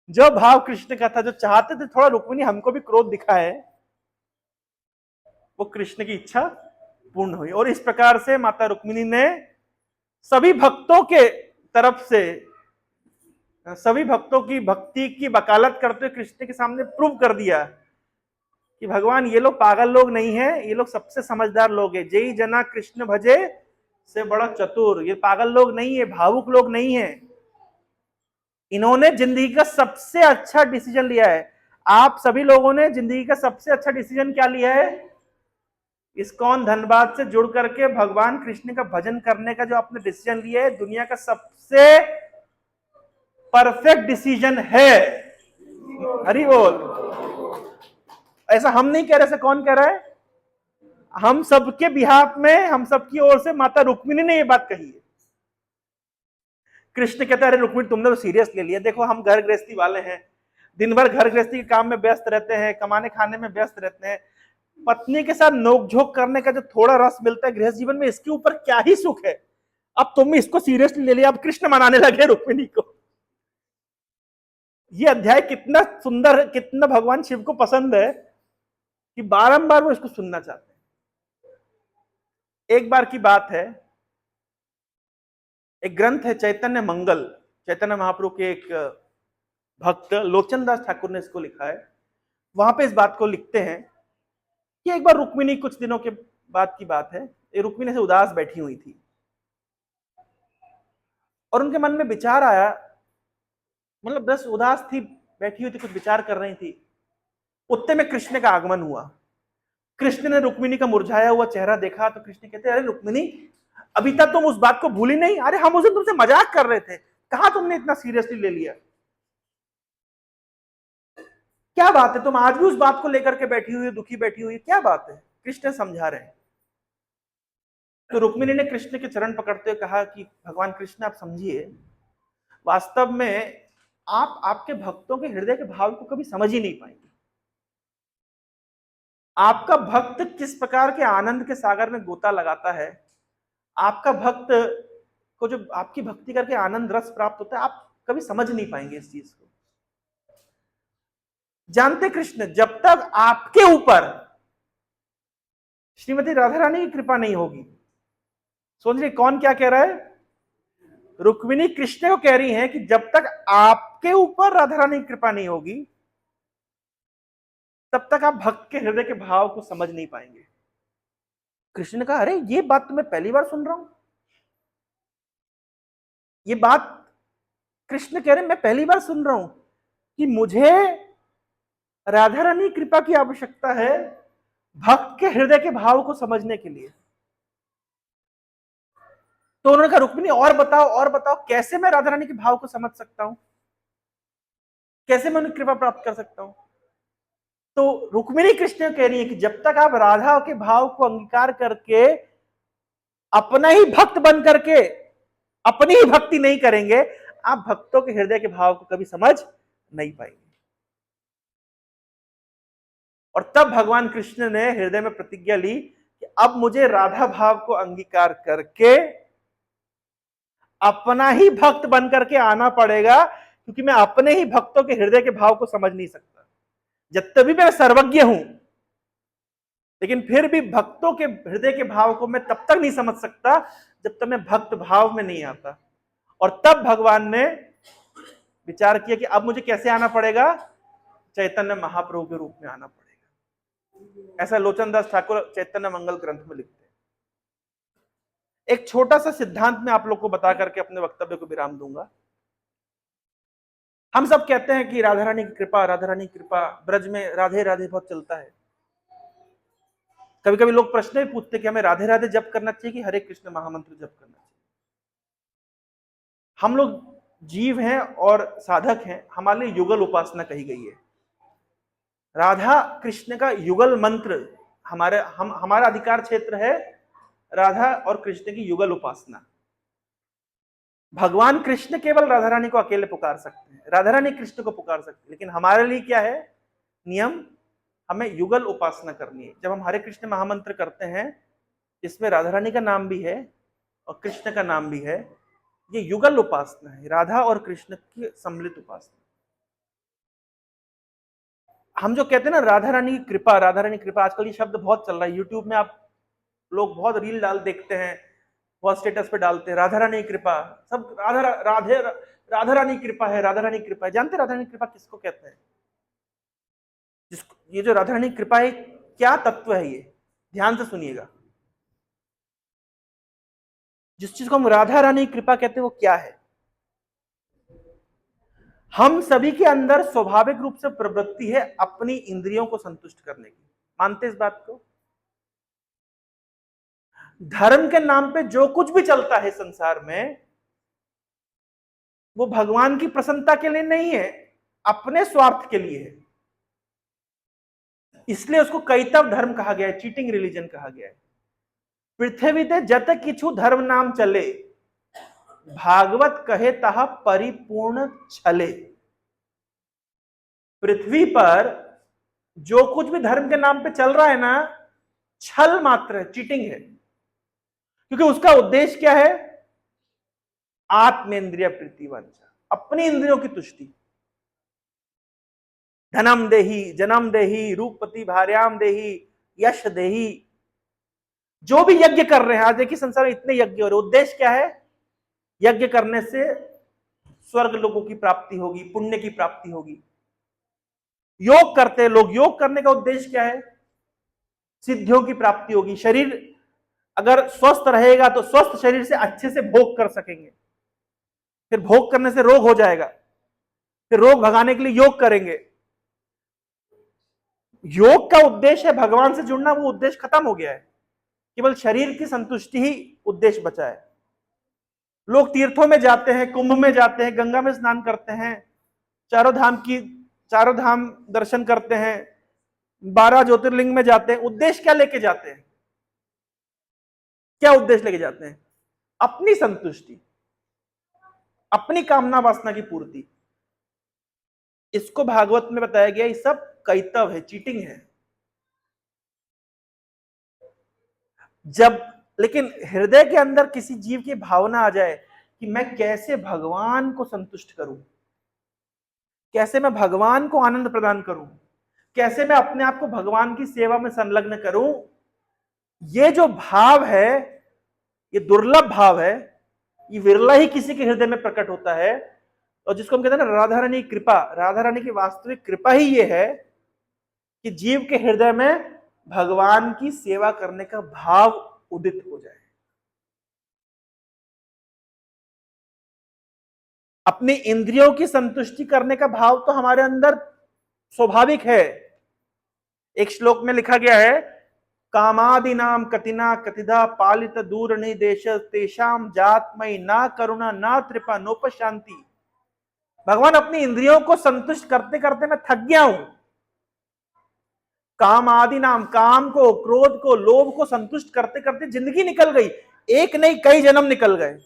जो भाव कृष्ण का था, जो चाहते थे थोड़ा रुक्मिणी हमको भी क्रोध दिखाए, वो कृष्ण की इच्छा पूर्ण हुई। और इस प्रकार से माता रुक्मिणी ने सभी भक्तों के तरफ से, सभी भक्तों की भक्ति की वकालत करते हुए कृष्ण के सामने प्रूव कर दिया कि भगवान ये लोग पागल लोग नहीं है, ये लोग सबसे समझदार लोग हैं। जय जना कृष्ण भजे से बड़ा चतुर, ये पागल लोग नहीं है, भावुक लोग नहीं है। इन्होंने जिंदगी का सबसे अच्छा डिसीजन लिया है। आप सभी लोगों ने जिंदगी का सबसे अच्छा डिसीजन क्या लिया है? इस्कॉन धनबाद से जुड़ करके भगवान कृष्ण का भजन करने का जो आपने डिसीजन लिया है, दुनिया का सबसे परफेक्ट डिसीजन है। हरि बोल। ऐसा हम नहीं कह रहे, ऐसा कौन कह रहा है? हम सबके बिहाफ में, हम सबकी ओर से माता रुक्मिणी ने ये बात कही है। कृष्ण कहता है, अरे रुक्मिणी तुमने तो सीरियस ले लिया, देखो हम घर गृहस्थी वाले हैं, दिन भर घर गृहस्थी के काम में व्यस्त रहते हैं, कमाने खाने में व्यस्त रहते हैं, पत्नी के साथ नोकझोंक करने का जो थोड़ा रस मिलता है गृहस्थ जीवन में, इसके ऊपर क्या ही सुख है? अब तुम इसको सीरियसली ले लिया, अब कृष्ण मनाने लगे रुक्मिणी को। ये अध्याय कितना सुंदर है, कितना भगवान शिव को पसंद है कि बारंबार वो इसको सुनना चाहते हैं। एक बार की बात है, एक ग्रंथ है चैतन्य मंगल, चैतन्य महाप्रभु के एक भक्त लोचन दास ठाकुर ने इसको लिखा है। वहां पे इस बात को लिखते हैं कि एक बार रुक्मिणी, कुछ दिनों के बाद की बात है, रुक्मिणी से उदास बैठी हुई थी और उनके मन में विचार आया, मतलब बस उदास थी, बैठी हुई थी, कुछ विचार कर रही थी। उतने में कृष्ण का आगमन हुआ। कृष्ण ने रुक्मिणी का मुरझाया हुआ चेहरा देखा तो कृष्ण कहते, अरे रुक्मिणी, अभी तक तुम उस बात को भूली नहीं? अरे हम उसे तुमसे मजाक कर रहे थे, कहां तुमने इतना सीरियसली ले लिया? क्या बात है, तुम आज भी उस बात को लेकर के बैठी हुई, दुखी बैठी हुई, क्या बात है? कृष्ण समझा रहे हैं। तो रुक्मिणी ने कृष्ण के चरण पकड़ते हुए कहा कि भगवान कृष्ण, आप समझिए, वास्तव में आप आपके भक्तों के हृदय के भाव को कभी समझ ही नहीं पाएंगे। आपका भक्त किस प्रकार के आनंद के सागर में गोता लगाता है, आपका भक्त को जो आपकी भक्ति करके आनंद रस प्राप्त होता है, आप कभी समझ नहीं पाएंगे इस चीज को। जानते कृष्ण, जब तक आपके ऊपर श्रीमती राधा रानी की कृपा नहीं होगी, सोचिए कौन क्या कह रहा है? रुक्मिणी कृष्ण को कह रही है कि जब तक आपके ऊपर राधा रानी की कृपा नहीं होगी, तब तक आप भक्त के हृदय के भाव को समझ नहीं पाएंगे। कृष्ण ने कहा, अरे ये बात तो मैं पहली बार सुन रहा हूं। ये बात कृष्ण कह रहे, मैं पहली बार सुन रहा हूं कि मुझे राधा रानी कृपा की आवश्यकता है भक्त के हृदय के भाव को समझने के लिए। तो उन्होंने कहा, रुक्मिणी और बताओ, और बताओ, कैसे मैं राधा रानी के भाव को समझ सकता हूं, कैसे मैं उनकी कृपा प्राप्त कर सकता हूं? तो रुक्मिणी कृष्ण कह रही है कि जब तक आप राधा के भाव को अंगीकार करके अपना ही भक्त बन करके अपनी ही भक्ति नहीं करेंगे, आप भक्तों के हृदय के भाव को कभी समझ नहीं पाएंगे। और तब भगवान कृष्ण ने हृदय में प्रतिज्ञा ली कि अब मुझे राधा भाव को अंगीकार करके अपना ही भक्त बन करके आना पड़ेगा, क्योंकि मैं अपने ही भक्तों के हृदय के भाव को समझ नहीं सकता। जब तभी मैं सर्वज्ञ हूं, लेकिन फिर भी भक्तों के हृदय के भाव को मैं तब तक नहीं समझ सकता जब तक मैं भक्त भाव में नहीं आता। और तब भगवान ने विचार किया कि अब मुझे कैसे आना पड़ेगा? चैतन्य महाप्रभु के रूप में आना पड़ेगा। ऐसा लोचन दास ठाकुर चैतन्य मंगल ग्रंथ में लिखते हैं। एक छोटा सा सिद्धांत में आप लोग को बता करके अपने वक्तव्य को विराम दूंगा। हम सब कहते हैं कि राधा रानी की कृपा, राधा रानी की कृपा, ब्रज में राधे राधे बहुत चलता है। कभी कभी लोग प्रश्न भी पूछते कि हमें राधे राधे जप करना चाहिए कि हरे कृष्ण महामंत्र जप करना चाहिए। हम लोग जीव हैं और साधक हैं, हमारे लिए युगल उपासना कही गई है। राधा कृष्ण का युगल मंत्र हमारा अधिकार क्षेत्र है, राधा और कृष्ण की युगल उपासना। भगवान कृष्ण केवल राधा रानी को अकेले पुकार सकते हैं, राधा रानी कृष्ण को पुकार सकते हैं, लेकिन हमारे लिए क्या है नियम, हमें युगल उपासना करनी है। जब हम हरे कृष्ण महामंत्र करते हैं, इसमें राधा रानी का नाम भी है और कृष्ण का नाम भी है, ये युगल उपासना है, राधा और कृष्ण की सम्मिलित उपासना। हम जो कहते हैं ना राधा रानी की कृपा, राधा रानी कृपा, आजकल ये शब्द बहुत चल रहा है। यूट्यूब में आप लोग बहुत रील देखते हैं, बहुत स्टेटस पे डालते हैं राधा रानी की कृपा, सब राधा रानी की कृपा है, राधा रानी की कृपा है। जानते राधा रानी की कृपा किसको कहते हैं? जिसको ये जो राधा रानी की कृपा है, क्या तत्व है ये, ध्यान से सुनिएगा। जिस चीज को हम राधा रानी की कृपा कहते हैं वो क्या है? हम सभी के अंदर स्वाभाविक रूप से प्रवृत्ति है अपनी इंद्रियों को संतुष्ट करने की। मानते इस बात को? धर्म के नाम पे जो कुछ भी चलता है संसार में, वो भगवान की प्रसन्नता के लिए नहीं है, अपने स्वार्थ के लिए है। इसलिए उसको कैतव धर्म कहा गया है, चीटिंग रिलीजन कहा गया है। पृथ्वी ते जत किछु धर्म नाम चले, भागवत कहे तहा परिपूर्ण छले। पृथ्वी पर जो कुछ भी धर्म के नाम पे चल रहा है ना, छल मात्र है, चीटिंग है। क्योंकि उसका उद्देश्य क्या है? आत्मेंद्रिय प्रीतिवांछा, अपनी इंद्रियों की तुष्टि। धनम देही, जन्म देही, रूपपति भार्याम देही, यश देही। जो भी यज्ञ कर रहे हैं, आज देखिए संसार में इतने यज्ञ हो रहे, उद्देश्य क्या है? यज्ञ करने से स्वर्ग लोगों की प्राप्ति होगी, पुण्य की प्राप्ति होगी। योग करते हैं लोग, योग करने का उद्देश्य क्या है? सिद्धियों की प्राप्ति होगी। शरीर अगर स्वस्थ रहेगा तो स्वस्थ शरीर से अच्छे से भोग कर सकेंगे, फिर भोग करने से रोग हो जाएगा, फिर रोग भगाने के लिए योग करेंगे। योग का उद्देश्य है भगवान से जुड़ना, वो उद्देश्य खत्म हो गया है, केवल शरीर की संतुष्टि ही उद्देश्य बचा है। लोग तीर्थों में जाते हैं, कुंभ में जाते हैं, गंगा में स्नान करते हैं, चारों धाम दर्शन करते हैं, 12 ज्योतिर्लिंग में जाते हैं। उद्देश्य क्या लेके जाते हैं? क्या उद्देश्य लेके जाते हैं? अपनी संतुष्टि, अपनी कामना वासना की पूर्ति। इसको भागवत में बताया गया, ये सब कैतव है, चीटिंग है। जब लेकिन हृदय के अंदर किसी जीव की भावना आ जाए कि मैं कैसे भगवान को संतुष्ट करूं, कैसे मैं भगवान को आनंद प्रदान करूं, कैसे मैं अपने आप को भगवान की सेवा में संलग्न करूं, ये जो भाव है, ये दुर्लभ भाव है, ये विरला ही किसी के हृदय में प्रकट होता है। और जिसको हम कहते हैं ना राधा रानी की कृपा, राधा रानी की वास्तविक कृपा ही ये है कि जीव के हृदय में भगवान की सेवा करने का भाव उदित हो जाए। अपनी इंद्रियों की संतुष्टि करने का भाव तो हमारे अंदर स्वाभाविक है। एक श्लोक में लिखा गया है, कामादि नाम कतिना कतिदा पालित दूर निदेश तेषाम जातमयी ना करुणा ना कृपा नोपशांति। भगवान अपनी इंद्रियों को संतुष्ट करते करते मैं थक गया हूं। काम आदि नाम, काम को, क्रोध को, लोभ को संतुष्ट करते करते जिंदगी निकल गई, एक नहीं कई जन्म निकल गए।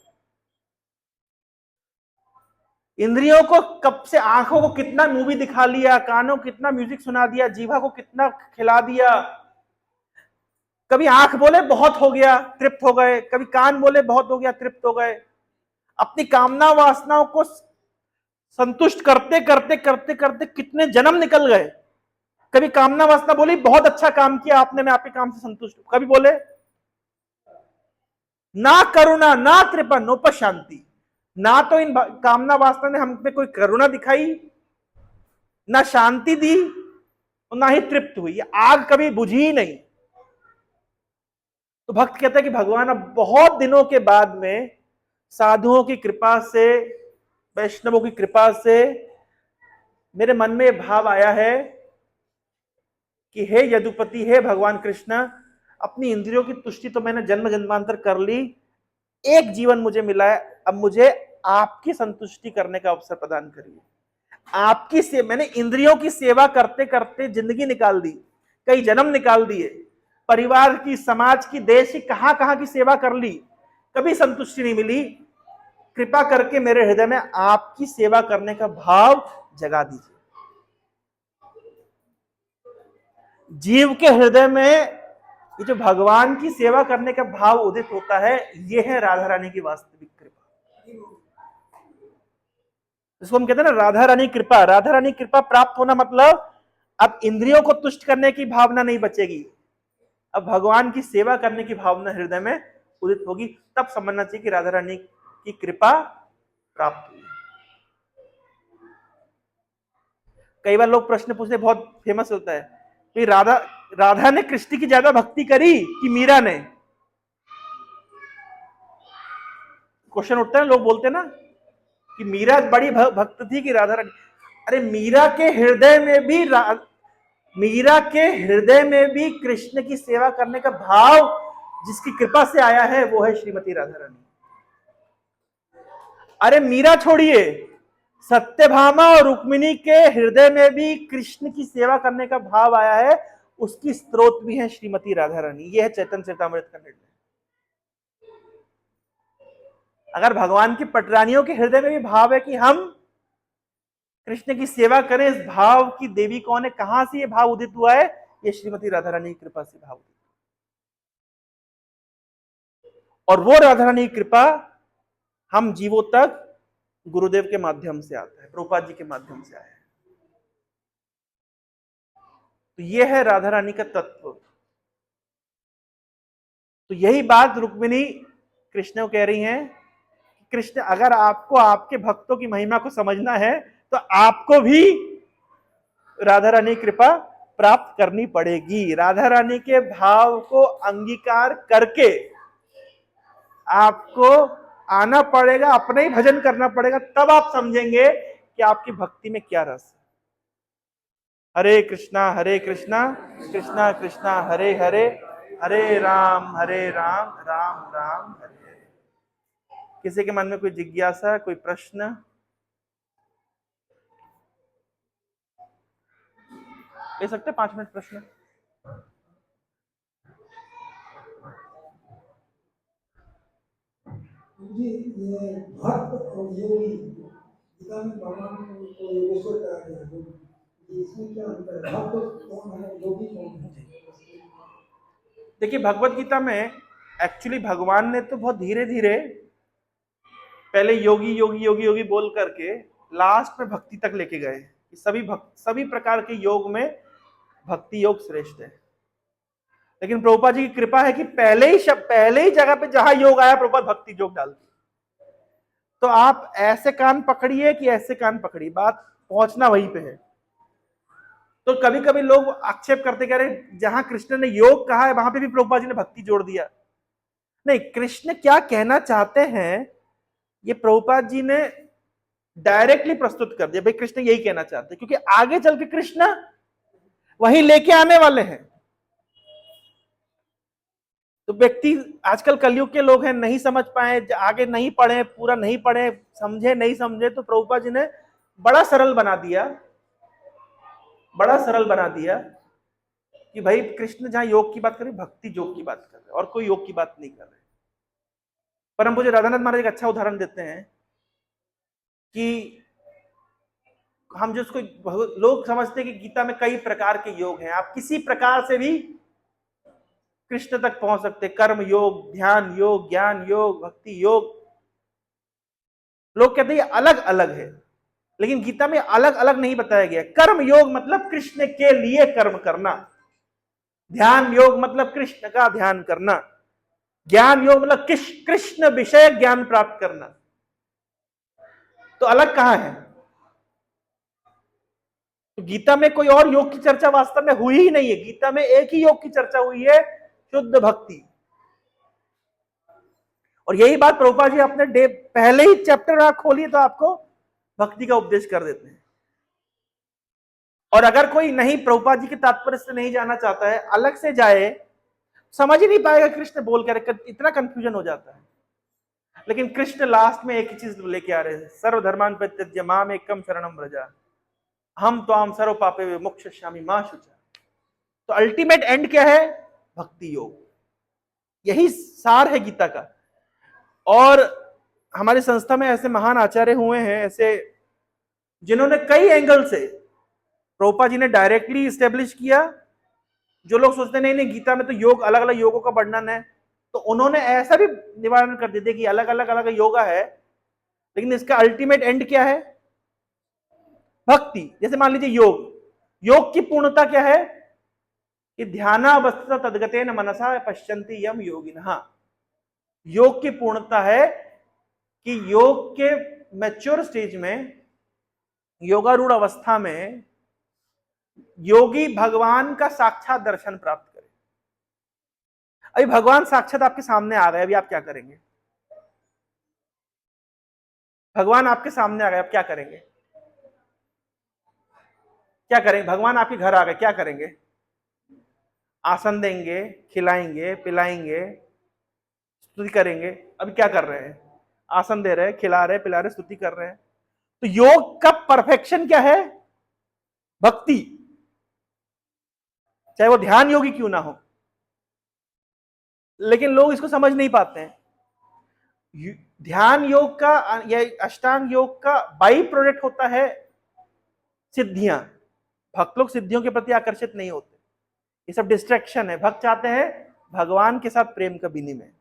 इंद्रियों को कब से, आंखों को कितना मूवी दिखा लिया, कानों को कितना म्यूजिक सुना दिया, जीवा को कितना खिला दिया। कभी आंख बोले बहुत हो गया, तृप्त हो गए, कभी कान बोले बहुत हो गया, तृप्त हो गए। अपनी कामना वासनाओं को संतुष्ट करते करते करते करते कितने जन्म निकल गए। कभी कामना वासना बोली बहुत अच्छा काम किया आपने, मैं आपके काम से संतुष्ट हूं। कभी बोले ना करुणा ना कृपा नोपशांति, ना तो इन कामना वासना ने हम पे कोई करुणा दिखाई, ना शांति दी, और ना ही तृप्त हुई। ये आग कभी बुझी ही नहीं। तो भक्त कहता है कि भगवान अब बहुत दिनों के बाद में साधुओं की कृपा से, वैष्णवों की कृपा से मेरे मन में भाव आया है कि हे यदुपति, हे भगवान कृष्ण, अपनी इंद्रियों की तुष्टि तो मैंने जन्म जन्मांतर कर ली, एक जीवन मुझे मिला है, अब मुझे आपकी संतुष्टि करने का अवसर प्रदान करिए। आपकी से मैंने इंद्रियों की सेवा करते करते जिंदगी निकाल दी, कई जन्म निकाल दिए, परिवार की, समाज की, देश की, कहां कहां की सेवा कर ली, कभी संतुष्टि नहीं मिली। कृपा करके मेरे हृदय में आपकी सेवा करने का भाव जगा दीजिए। जीव के हृदय में ये जो भगवान की सेवा करने का भाव उदित होता है, ये है राधा रानी की वास्तविक कृपा। इसको हम कहते हैं ना राधा रानी कृपा। राधा रानी कृपा प्राप्त होना मतलब अब इंद्रियों को तुष्ट करने की भावना नहीं बचेगी, अब भगवान की सेवा करने की भावना हृदय में उदित होगी। तब समझना चाहिए कि राधा रानी की कृपा प्राप्त हुई। कई बार लोग प्रश्न पूछते, बहुत फेमस होता है कि राधा ने कृष्ण की ज्यादा भक्ति करी कि मीरा ने? क्वेश्चन उठता है, लोग बोलते हैं ना कि मीरा बड़ी भक्त थी कि राधा रानी? अरे मीरा के हृदय में भी कृष्ण की सेवा करने का भाव जिसकी कृपा से आया है, वो है श्रीमती राधा रानी। अरे मीरा छोड़िए, सत्यभामा और रुक्मिणी के हृदय में भी कृष्ण की सेवा करने का भाव आया है, उसकी स्त्रोत भी है श्रीमती राधा रानी। यह है चैतन्य चरितामृत का निर्णय। अगर भगवान की पटरानियों के हृदय में भी भाव है कि हम कृष्ण की सेवा करें, इस भाव की देवी कौन है, कहां से यह भाव उदित हुआ है? यह श्रीमती राधा रानी की कृपा से भाव उदित। और वो राधा रानी की कृपा हम जीवों तक गुरुदेव के माध्यम से आता है, प्रभुपाद जी के माध्यम से आया है। तो यह है राधा रानी का तत्व। तो यही बात रुक्मिणी कृष्ण को कह रही हैं, कृष्ण अगर आपको आपके भक्तों की महिमा को समझना है तो आपको भी राधा रानी कृपा प्राप्त करनी पड़ेगी। राधा रानी के भाव को अंगीकार करके आपको आना पड़ेगा, अपना ही भजन करना पड़ेगा, तब आप समझेंगे कि आपकी भक्ति में क्या रस है। हरे कृष्णा कृष्णा कृष्णा हरे हरे, हरे राम राम राम हरे हरे। किसी के मन में कोई जिज्ञासा, कोई प्रश्न? ले सकते 5 मिनट प्रश्न। जी, ये भक्त और योगी, गीता में भगवान को योगेश्वर कहा गया है, इसमें क्या अंतर है? भक्त कौन है, योगी कौन है? देखिए, भगवत गीता में एक्चुअली भगवान ने तो बहुत धीरे धीरे पहले योगी योगी योगी योगी बोल करके लास्ट में भक्ति तक लेके गए। सभी प्रकार के योग में भक्ति योग श्रेष्ठ है। लेकिन प्रभुपाद जी की कृपा है कि पहले ही जगह पे जहां योग आया, प्रभुपाद भक्ति योग डाल दिया। तो आप ऐसे कान पकड़िए कि ऐसे कान पकड़िए, बात पहुंचना वहीं पे है। तो कभी कभी लोग आक्षेप करते कह रहे जहां कृष्ण ने योग कहा है वहां पे भी प्रभुपाद जी ने भक्ति जोड़ दिया। नहीं, कृष्ण क्या कहना चाहते हैं ये प्रभुपाद जी ने डायरेक्टली प्रस्तुत कर दिया। भाई कृष्ण यही कहना चाहते हैं, क्योंकि आगे चल के कृष्ण वही लेके आने वाले हैं। तो व्यक्ति आजकल कलयुग के लोग हैं, नहीं समझ पाए, आगे नहीं पढ़े, पूरा नहीं पढ़े, समझे नहीं समझे, तो प्रभुपाद जी ने बड़ा सरल बना दिया कि भाई कृष्ण जहां योग की बात कर रहे, भक्ति योग की बात कर रहे, और कोई योग की बात नहीं कर रहे। परम पूज्य राधानाथ महाराज एक अच्छा उदाहरण देते हैं कि हम जिसको लोग समझते हैं कि गीता में कई प्रकार के योग हैं, आप किसी प्रकार से भी कृष्ण तक पहुंच सकते, कर्म योग, ध्यान योग, ज्ञान योग, भक्ति योग। लोग कहते हैं अलग अलग है, लेकिन गीता में अलग अलग नहीं बताया गया। कर्म योग मतलब कृष्ण के लिए कर्म करना, ध्यान योग मतलब कृष्ण का ध्यान करना, ज्ञान योग मतलब कृष्ण विषय ज्ञान प्राप्त करना। तो अलग कहां है? तो गीता में कोई और योग की चर्चा वास्तव में हुई ही नहीं है। गीता में एक ही योग की चर्चा हुई है, शुद्ध भक्ति। और यही बात प्रभुपाद जी अपने पहले ही चैप्टर खोलिए तो आपको भक्ति का उपदेश कर देते हैं। और अगर कोई नहीं, प्रभुपाद जी के तात्पर्य से नहीं जाना चाहता है, अलग से जाए समझ ही नहीं पाएगा कृष्ण बोल कर, इतना कंफ्यूजन हो जाता है। लेकिन कृष्ण लास्ट में एक ही चीज लेके आ रहे हैं, सर्वधर्मान परित्यज्य माम एकम शरणम व्रजा हम त्वाम सर्व पापे विमुक्ष्यामि मा शुचा। तो अल्टीमेट एंड क्या है? भक्ति योग। यही सार है गीता का। और हमारी संस्था में ऐसे महान आचार्य हुए हैं, ऐसे जिन्होंने कई एंगल से, प्रभुपाद जी ने डायरेक्टली स्टेब्लिश किया। जो लोग सोचते नहीं नहीं गीता में तो योग, अलग अलग योगों का वर्णन है, तो उन्होंने ऐसा भी निवारण कर दिया कि अलग अलग योगा है, लेकिन इसका अल्टीमेट एंड क्या है? भक्ति। जैसे मान लीजिए योग की पूर्णता क्या है? कि ध्यानावस्थित तद्गतेन मनसा पश्यन्ति यम योगिनः। योग की पूर्णता है कि योग के मैच्योर स्टेज में, योगारूढ़ अवस्था में योगी भगवान का साक्षात दर्शन प्राप्त करे। अभी भगवान साक्षात आपके सामने आ गए, अभी आप क्या करेंगे? भगवान आपके सामने आ गए, आप क्या करेंगे? क्या करेंगे? भगवान आपके घर आ गए, क्या करेंगे? आसन देंगे, खिलाएंगे, पिलाएंगे, स्तुति करेंगे। अभी क्या कर रहे हैं? आसन दे रहे हैं, खिला रहे, पिला रहे, स्तुति कर रहे हैं। तो योग का परफेक्शन क्या है? भक्ति। चाहे वो ध्यान योगी क्यों ना हो। लेकिन लोग इसको समझ नहीं पाते हैं। ध्यान योग का या अष्टांग योग का बाई प्रोडक्ट होता है सिद्धियां। भक्त लोग सिद्धियों के प्रति आकर्षित नहीं होते, ये सब डिस्ट्रैक्शन है। भक्त चाहते हैं भगवान के साथ प्रेम का विनिमय।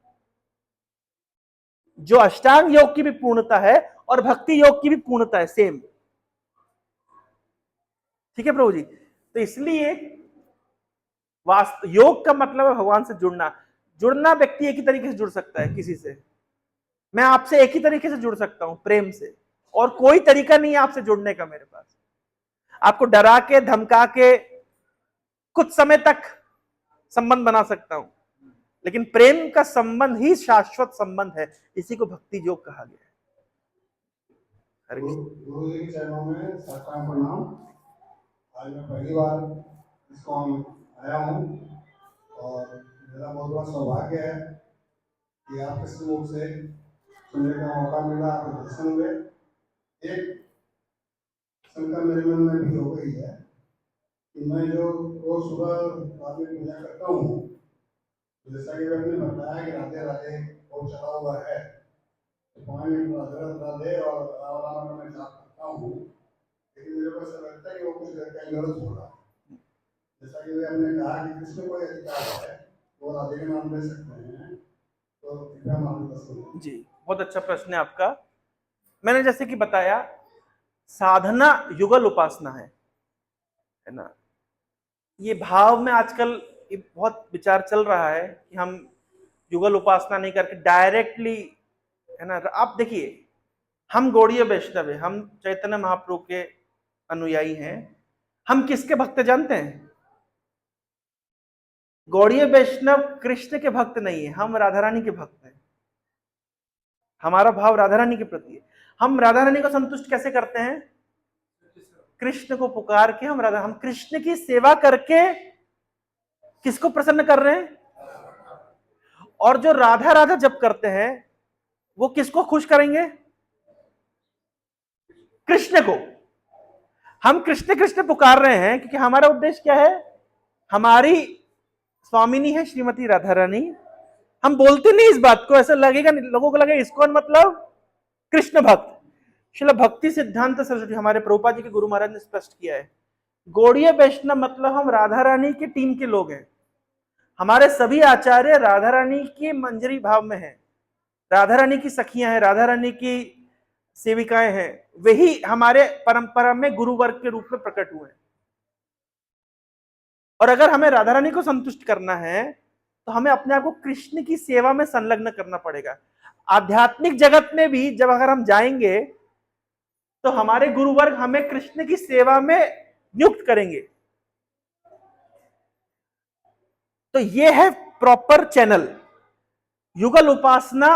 जो अष्टांग योग की भी पूर्णता है और भक्ति योग की भी पूर्णता है, सेम। ठीक है प्रभु जी। तो इसलिए योग का मतलब है भगवान से जुड़ना व्यक्ति एक ही तरीके से जुड़ सकता है किसी से। मैं आपसे एक ही तरीके से जुड़ सकता हूं, प्रेम से, और कोई तरीका नहीं है आपसे जुड़ने का मेरे पास। आपको डरा के, धमका के कुछ समय तक संबंध बना सकता हूं, लेकिन प्रेम का संबंध ही शाश्वत संबंध है। इसी को भक्ति योग कहा गया है। गुरु जी के चरणों में साष्टांग प्रणाम। आज मैं पहली बार इस्कॉन आया हूँ और मेरा बहुत बड़ा सौभाग्य है कि आपके सम्मुख से सुनने का मौका मिला, आपके दर्शन हुए। एक शंका मेरे मन में भी हो गई है कि मैं जो रोज सुबह रात में पूजा करता हूँ, जैसा कि आपने बताया कि राधे राधे बहुत चला हुआ है, तो 5 मिनट राधे राधे और राम राम मैं जाप करता हूँ, लेकिन मेरे को ऐसा लगता है कि वो कुछ कहीं गलत हो रहा है। जैसा कि आपने कहा कि कृष्ण को अधिकार है, वो राधे के नाम ले सकते हैं, तो कृपया मार्गदर्शन जी। बहुत अच्छा प्रश्न है आपका। मैंने जैसे कि बताया, साधना युगल उपासना है ना। ये भाव में आजकल ये बहुत विचार चल रहा है कि हम युगल उपासना नहीं करके डायरेक्टली, है ना। आप देखिए, हम गौड़ीय वैष्णव है, हम चैतन्य महाप्रभु के अनुयायी हैं। हम किसके भक्त जानते हैं? गौड़ीय वैष्णव कृष्ण के भक्त नहीं है, हम राधा रानी के भक्त हैं। हमारा भाव राधा रानी के प्रति है। हम राधा रानी को संतुष्ट कैसे करते हैं? कृष्ण को पुकार के हम कृष्ण की सेवा करके किसको प्रसन्न कर रहे हैं? और जो राधा राधा जप करते हैं वो किसको खुश करेंगे? कृष्ण को। हम कृष्ण कृष्ण पुकार रहे हैं क्योंकि हमारा उद्देश्य क्या है? हमारी स्वामिनी है श्रीमती राधा रानी। हम बोलते नहीं इस बात को, ऐसा लगेगा, लोगों को लगेगा इस्कॉन मतलब कृष्ण भक्त। श्रील भक्ति सिद्धांत सरस्वती हमारे प्रभुपाद जी के गुरु महाराज ने स्पष्ट किया है, गौड़ीय वैष्णव मतलब हम राधा रानी की टीम के लोग हैं। हमारे सभी आचार्य राधा रानी की मंजरी भाव में हैं, राधा रानी की सखियां हैं, राधा रानी की सेविकाएं हैं। वही हमारे परंपरा में गुरु वर्ग के रूप में प्रकट हुए हैं। और अगर हमें राधा रानी को संतुष्ट करना है तो हमें अपने आप को कृष्ण की सेवा में संलग्न करना पड़ेगा। आध्यात्मिक जगत में भी जब अगर हम जाएंगे तो हमारे गुरु वर्ग हमें कृष्ण की सेवा में नियुक्त करेंगे। तो ये है प्रॉपर चैनल। युगल उपासना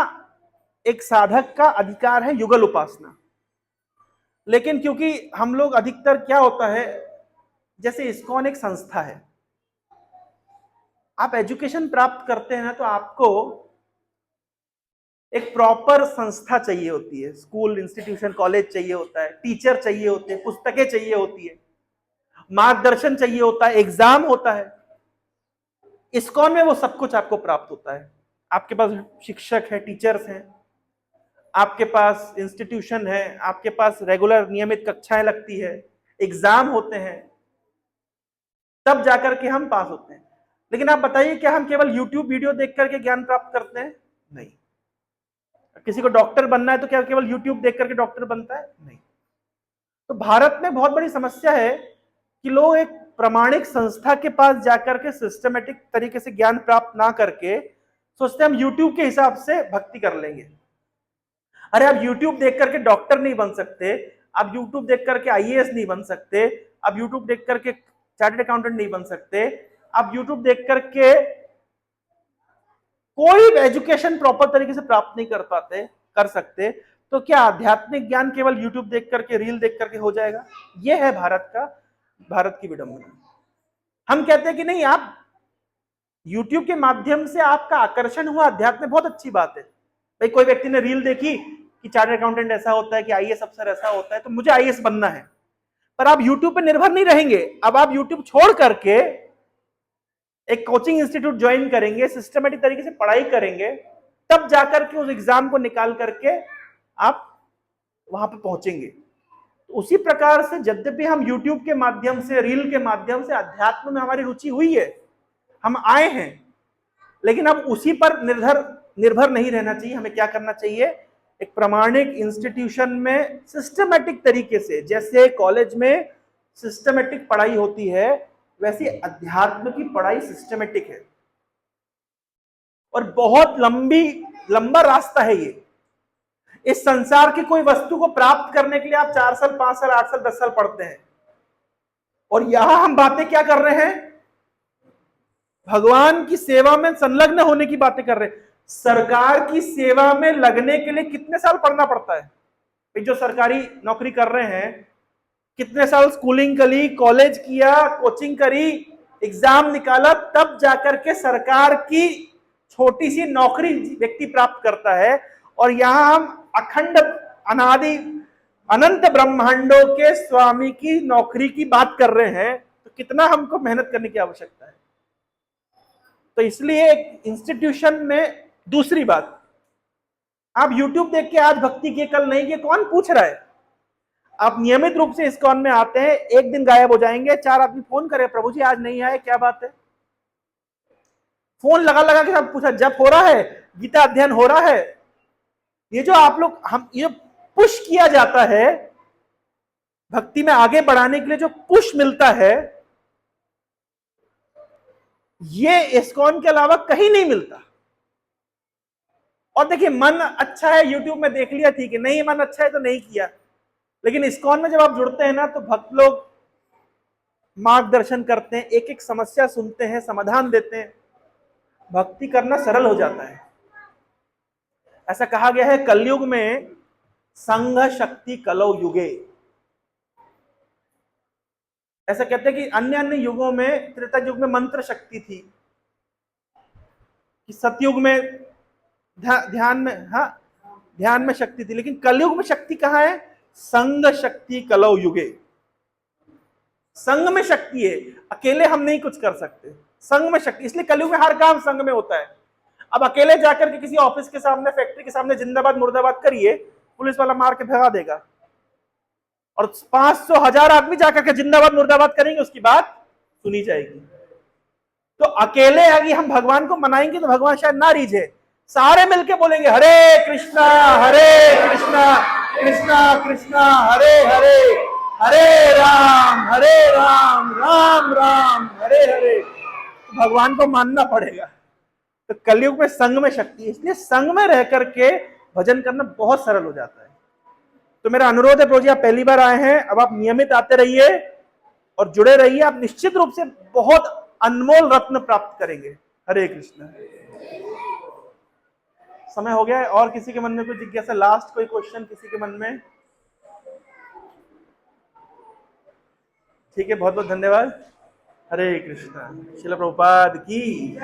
एक साधक का अधिकार है, युगल उपासना। लेकिन क्योंकि हम लोग अधिकतर क्या होता है, जैसे इस्कॉन एक संस्था है, आप एजुकेशन प्राप्त करते हैं ना तो आपको एक प्रॉपर संस्था चाहिए होती है, स्कूल, इंस्टीट्यूशन, कॉलेज चाहिए होता है, टीचर चाहिए होते हैं, पुस्तकें चाहिए होती है, मार्गदर्शन चाहिए होता है, एग्जाम होता है। इस्कॉन में वो सब कुछ आपको प्राप्त होता है। आपके पास शिक्षक है, टीचर्स हैं, आपके पास इंस्टीट्यूशन है, आपके पास रेगुलर नियमित कक्षाएं लगती है, एग्जाम होते हैं, तब जाकर के हम पास होते हैं। लेकिन आप बताइए, क्या हम केवल यूट्यूब वीडियो देख करके ज्ञान प्राप्त करते हैं? नहीं। किसी को डॉक्टर बनना है तो क्या केवल यूट्यूब देख करके डॉक्टर बनता है? नहीं। तो भारत में बहुत बड़ी समस्या है कि लोग एक प्रामाणिक संस्था के पास जाकर के सिस्टमेटिक तरीके से ज्ञान प्राप्त ना करके सोचते हैं हम यूट्यूब के हिसाब से भक्ति कर लेंगे। अरे आप यूट्यूब देख करके डॉक्टर नहीं बन सकते, आप यूट्यूब देख करके आईएएस नहीं बन सकते, आप यूट्यूब देख करके चार्टर्ड अकाउंटेंट नहीं बन सकते, आप यूट्यूब देख करके कोई एजुकेशन प्रॉपर तरीके से प्राप्त नहीं कर सकते। तो क्या आध्यात्मिक ज्ञान केवल यूट्यूब देख करके, रील देख करके हो जाएगा? यह है भारत की विडंबना। हम कहते हैं कि नहीं, आप यूट्यूब के माध्यम से आपका आकर्षण हुआ अध्यात्म में, बहुत अच्छी बात है। भाई कोई व्यक्ति ने रील देखी कि चार्टर्ड अकाउंटेंट ऐसा होता है, कि आईएएस अफसर ऐसा होता है, तो मुझे आईएएस बनना है। पर आप यूट्यूब पर निर्भर नहीं रहेंगे। अब आप यूट्यूब छोड़ करके एक कोचिंग इंस्टीट्यूट ज्वाइन करेंगे, सिस्टमेटिक तरीके से पढ़ाई करेंगे, तब जाकर के उस एग्जाम को निकाल करके आप वहां पर पहुंचेंगे। तो उसी प्रकार से यद्यपि हम यूट्यूब के माध्यम से, रील के माध्यम से अध्यात्म में हमारी रुचि हुई है, हम आए हैं, लेकिन अब उसी पर निर्भर नहीं रहना चाहिए। हमें क्या करना चाहिए? एक प्रामाणिक इंस्टीट्यूशन में सिस्टमेटिक तरीके से, जैसे कॉलेज में सिस्टमेटिक पढ़ाई होती है, वैसी अध्यात्म की पढ़ाई सिस्टमेटिक है। और बहुत लंबा रास्ता है ये। इस संसार की कोई वस्तु को प्राप्त करने के लिए आप 4 साल, 5 साल, 8 साल, 10 साल पढ़ते हैं, और यहां हम बातें क्या कर रहे हैं? भगवान की सेवा में संलग्न होने की बातें कर रहे हैं। सरकार की सेवा में लगने के लिए कितने साल पढ़ना पड़ता है? जो सरकारी नौकरी कर रहे हैं, कितने साल स्कूलिंग करी, कॉलेज किया, कोचिंग करी, एग्जाम निकाला, तब जाकर के सरकार की छोटी सी नौकरी व्यक्ति प्राप्त करता है। और यहां हम अखंड, अनादि, अनंत ब्रह्मांडों के स्वामी की नौकरी की बात कर रहे हैं, तो कितना हमको मेहनत करने की आवश्यकता है। तो इसलिए एक इंस्टीट्यूशन में, दूसरी बात, आप YouTube देख के आज भक्ति किए, कल नहीं किए, कौन पूछ रहा है? आप नियमित रूप से इस्कॉन में आते हैं, एक दिन गायब हो जाएंगे, 4 आदमी फोन करे, प्रभु जी आज नहीं आए, क्या बात है? फोन लगा के सब पूछा, जब हो रहा है, गीता अध्ययन हो रहा है। ये जो आप लोग, हम ये पुश किया जाता है, भक्ति में आगे बढ़ाने के लिए जो पुश मिलता है, ये इस्कॉन के अलावा कहीं नहीं मिलता। और देखिए, मन अच्छा है, यूट्यूब में देख लिया, ठीक है, नहीं मन अच्छा है तो नहीं किया। लेकिन इस्कॉन में जब आप जुड़ते हैं ना, तो भक्त लोग मार्गदर्शन करते हैं, एक एक समस्या सुनते हैं, समाधान देते हैं, भक्ति करना सरल हो जाता है। ऐसा कहा गया है, कलयुग में संघ शक्ति कलौ युगे। ऐसा कहते हैं कि अन्य युगों में, त्रेता युग में मंत्र शक्ति थी, कि सतयुग में ध्यान में शक्ति थी, लेकिन कलयुग में शक्ति कहां है? संघ शक्ति कलौ युगे। संघ में शक्ति है, अकेले हम नहीं कुछ कर सकते, संघ में शक्ति। इसलिए कलयुग में हर काम संघ में होता है। अब अकेले जाकर के किसी ऑफिस के सामने, फैक्ट्री के सामने जिंदाबाद मुर्दाबाद करिए, पुलिस वाला मार के भगा देगा। और 500 1000 आदमी जाकर के जिंदाबाद मुर्दाबाद करेंगे, उसकी बात सुनी जाएगी। तो अकेले आगे हम भगवान को मनाएंगे तो भगवान शायद ना रीझे, सारे मिलके बोलेंगे हरे कृष्णा कृष्णा कृष्णा हरे हरे, हरे राम राम राम हरे हरे। तो भगवान को मानना पड़ेगा। तो कलयुग में संघ में शक्ति है, इसलिए संघ में रह करके भजन करना बहुत सरल हो जाता है। तो मेरा अनुरोध है, प्रभु जी आप पहली बार आए हैं, अब आप नियमित आते रहिए और जुड़े रहिए, आप निश्चित रूप से बहुत अनमोल रत्न प्राप्त करेंगे। हरे कृष्ण। समय हो गया है, और किसी के मन में कोई जिज्ञासा, लास्ट कोई क्वेश्चन किसी के मन में? ठीक है, बहुत बहुत धन्यवाद। हरे कृष्णा। श्रील प्रभुपाद की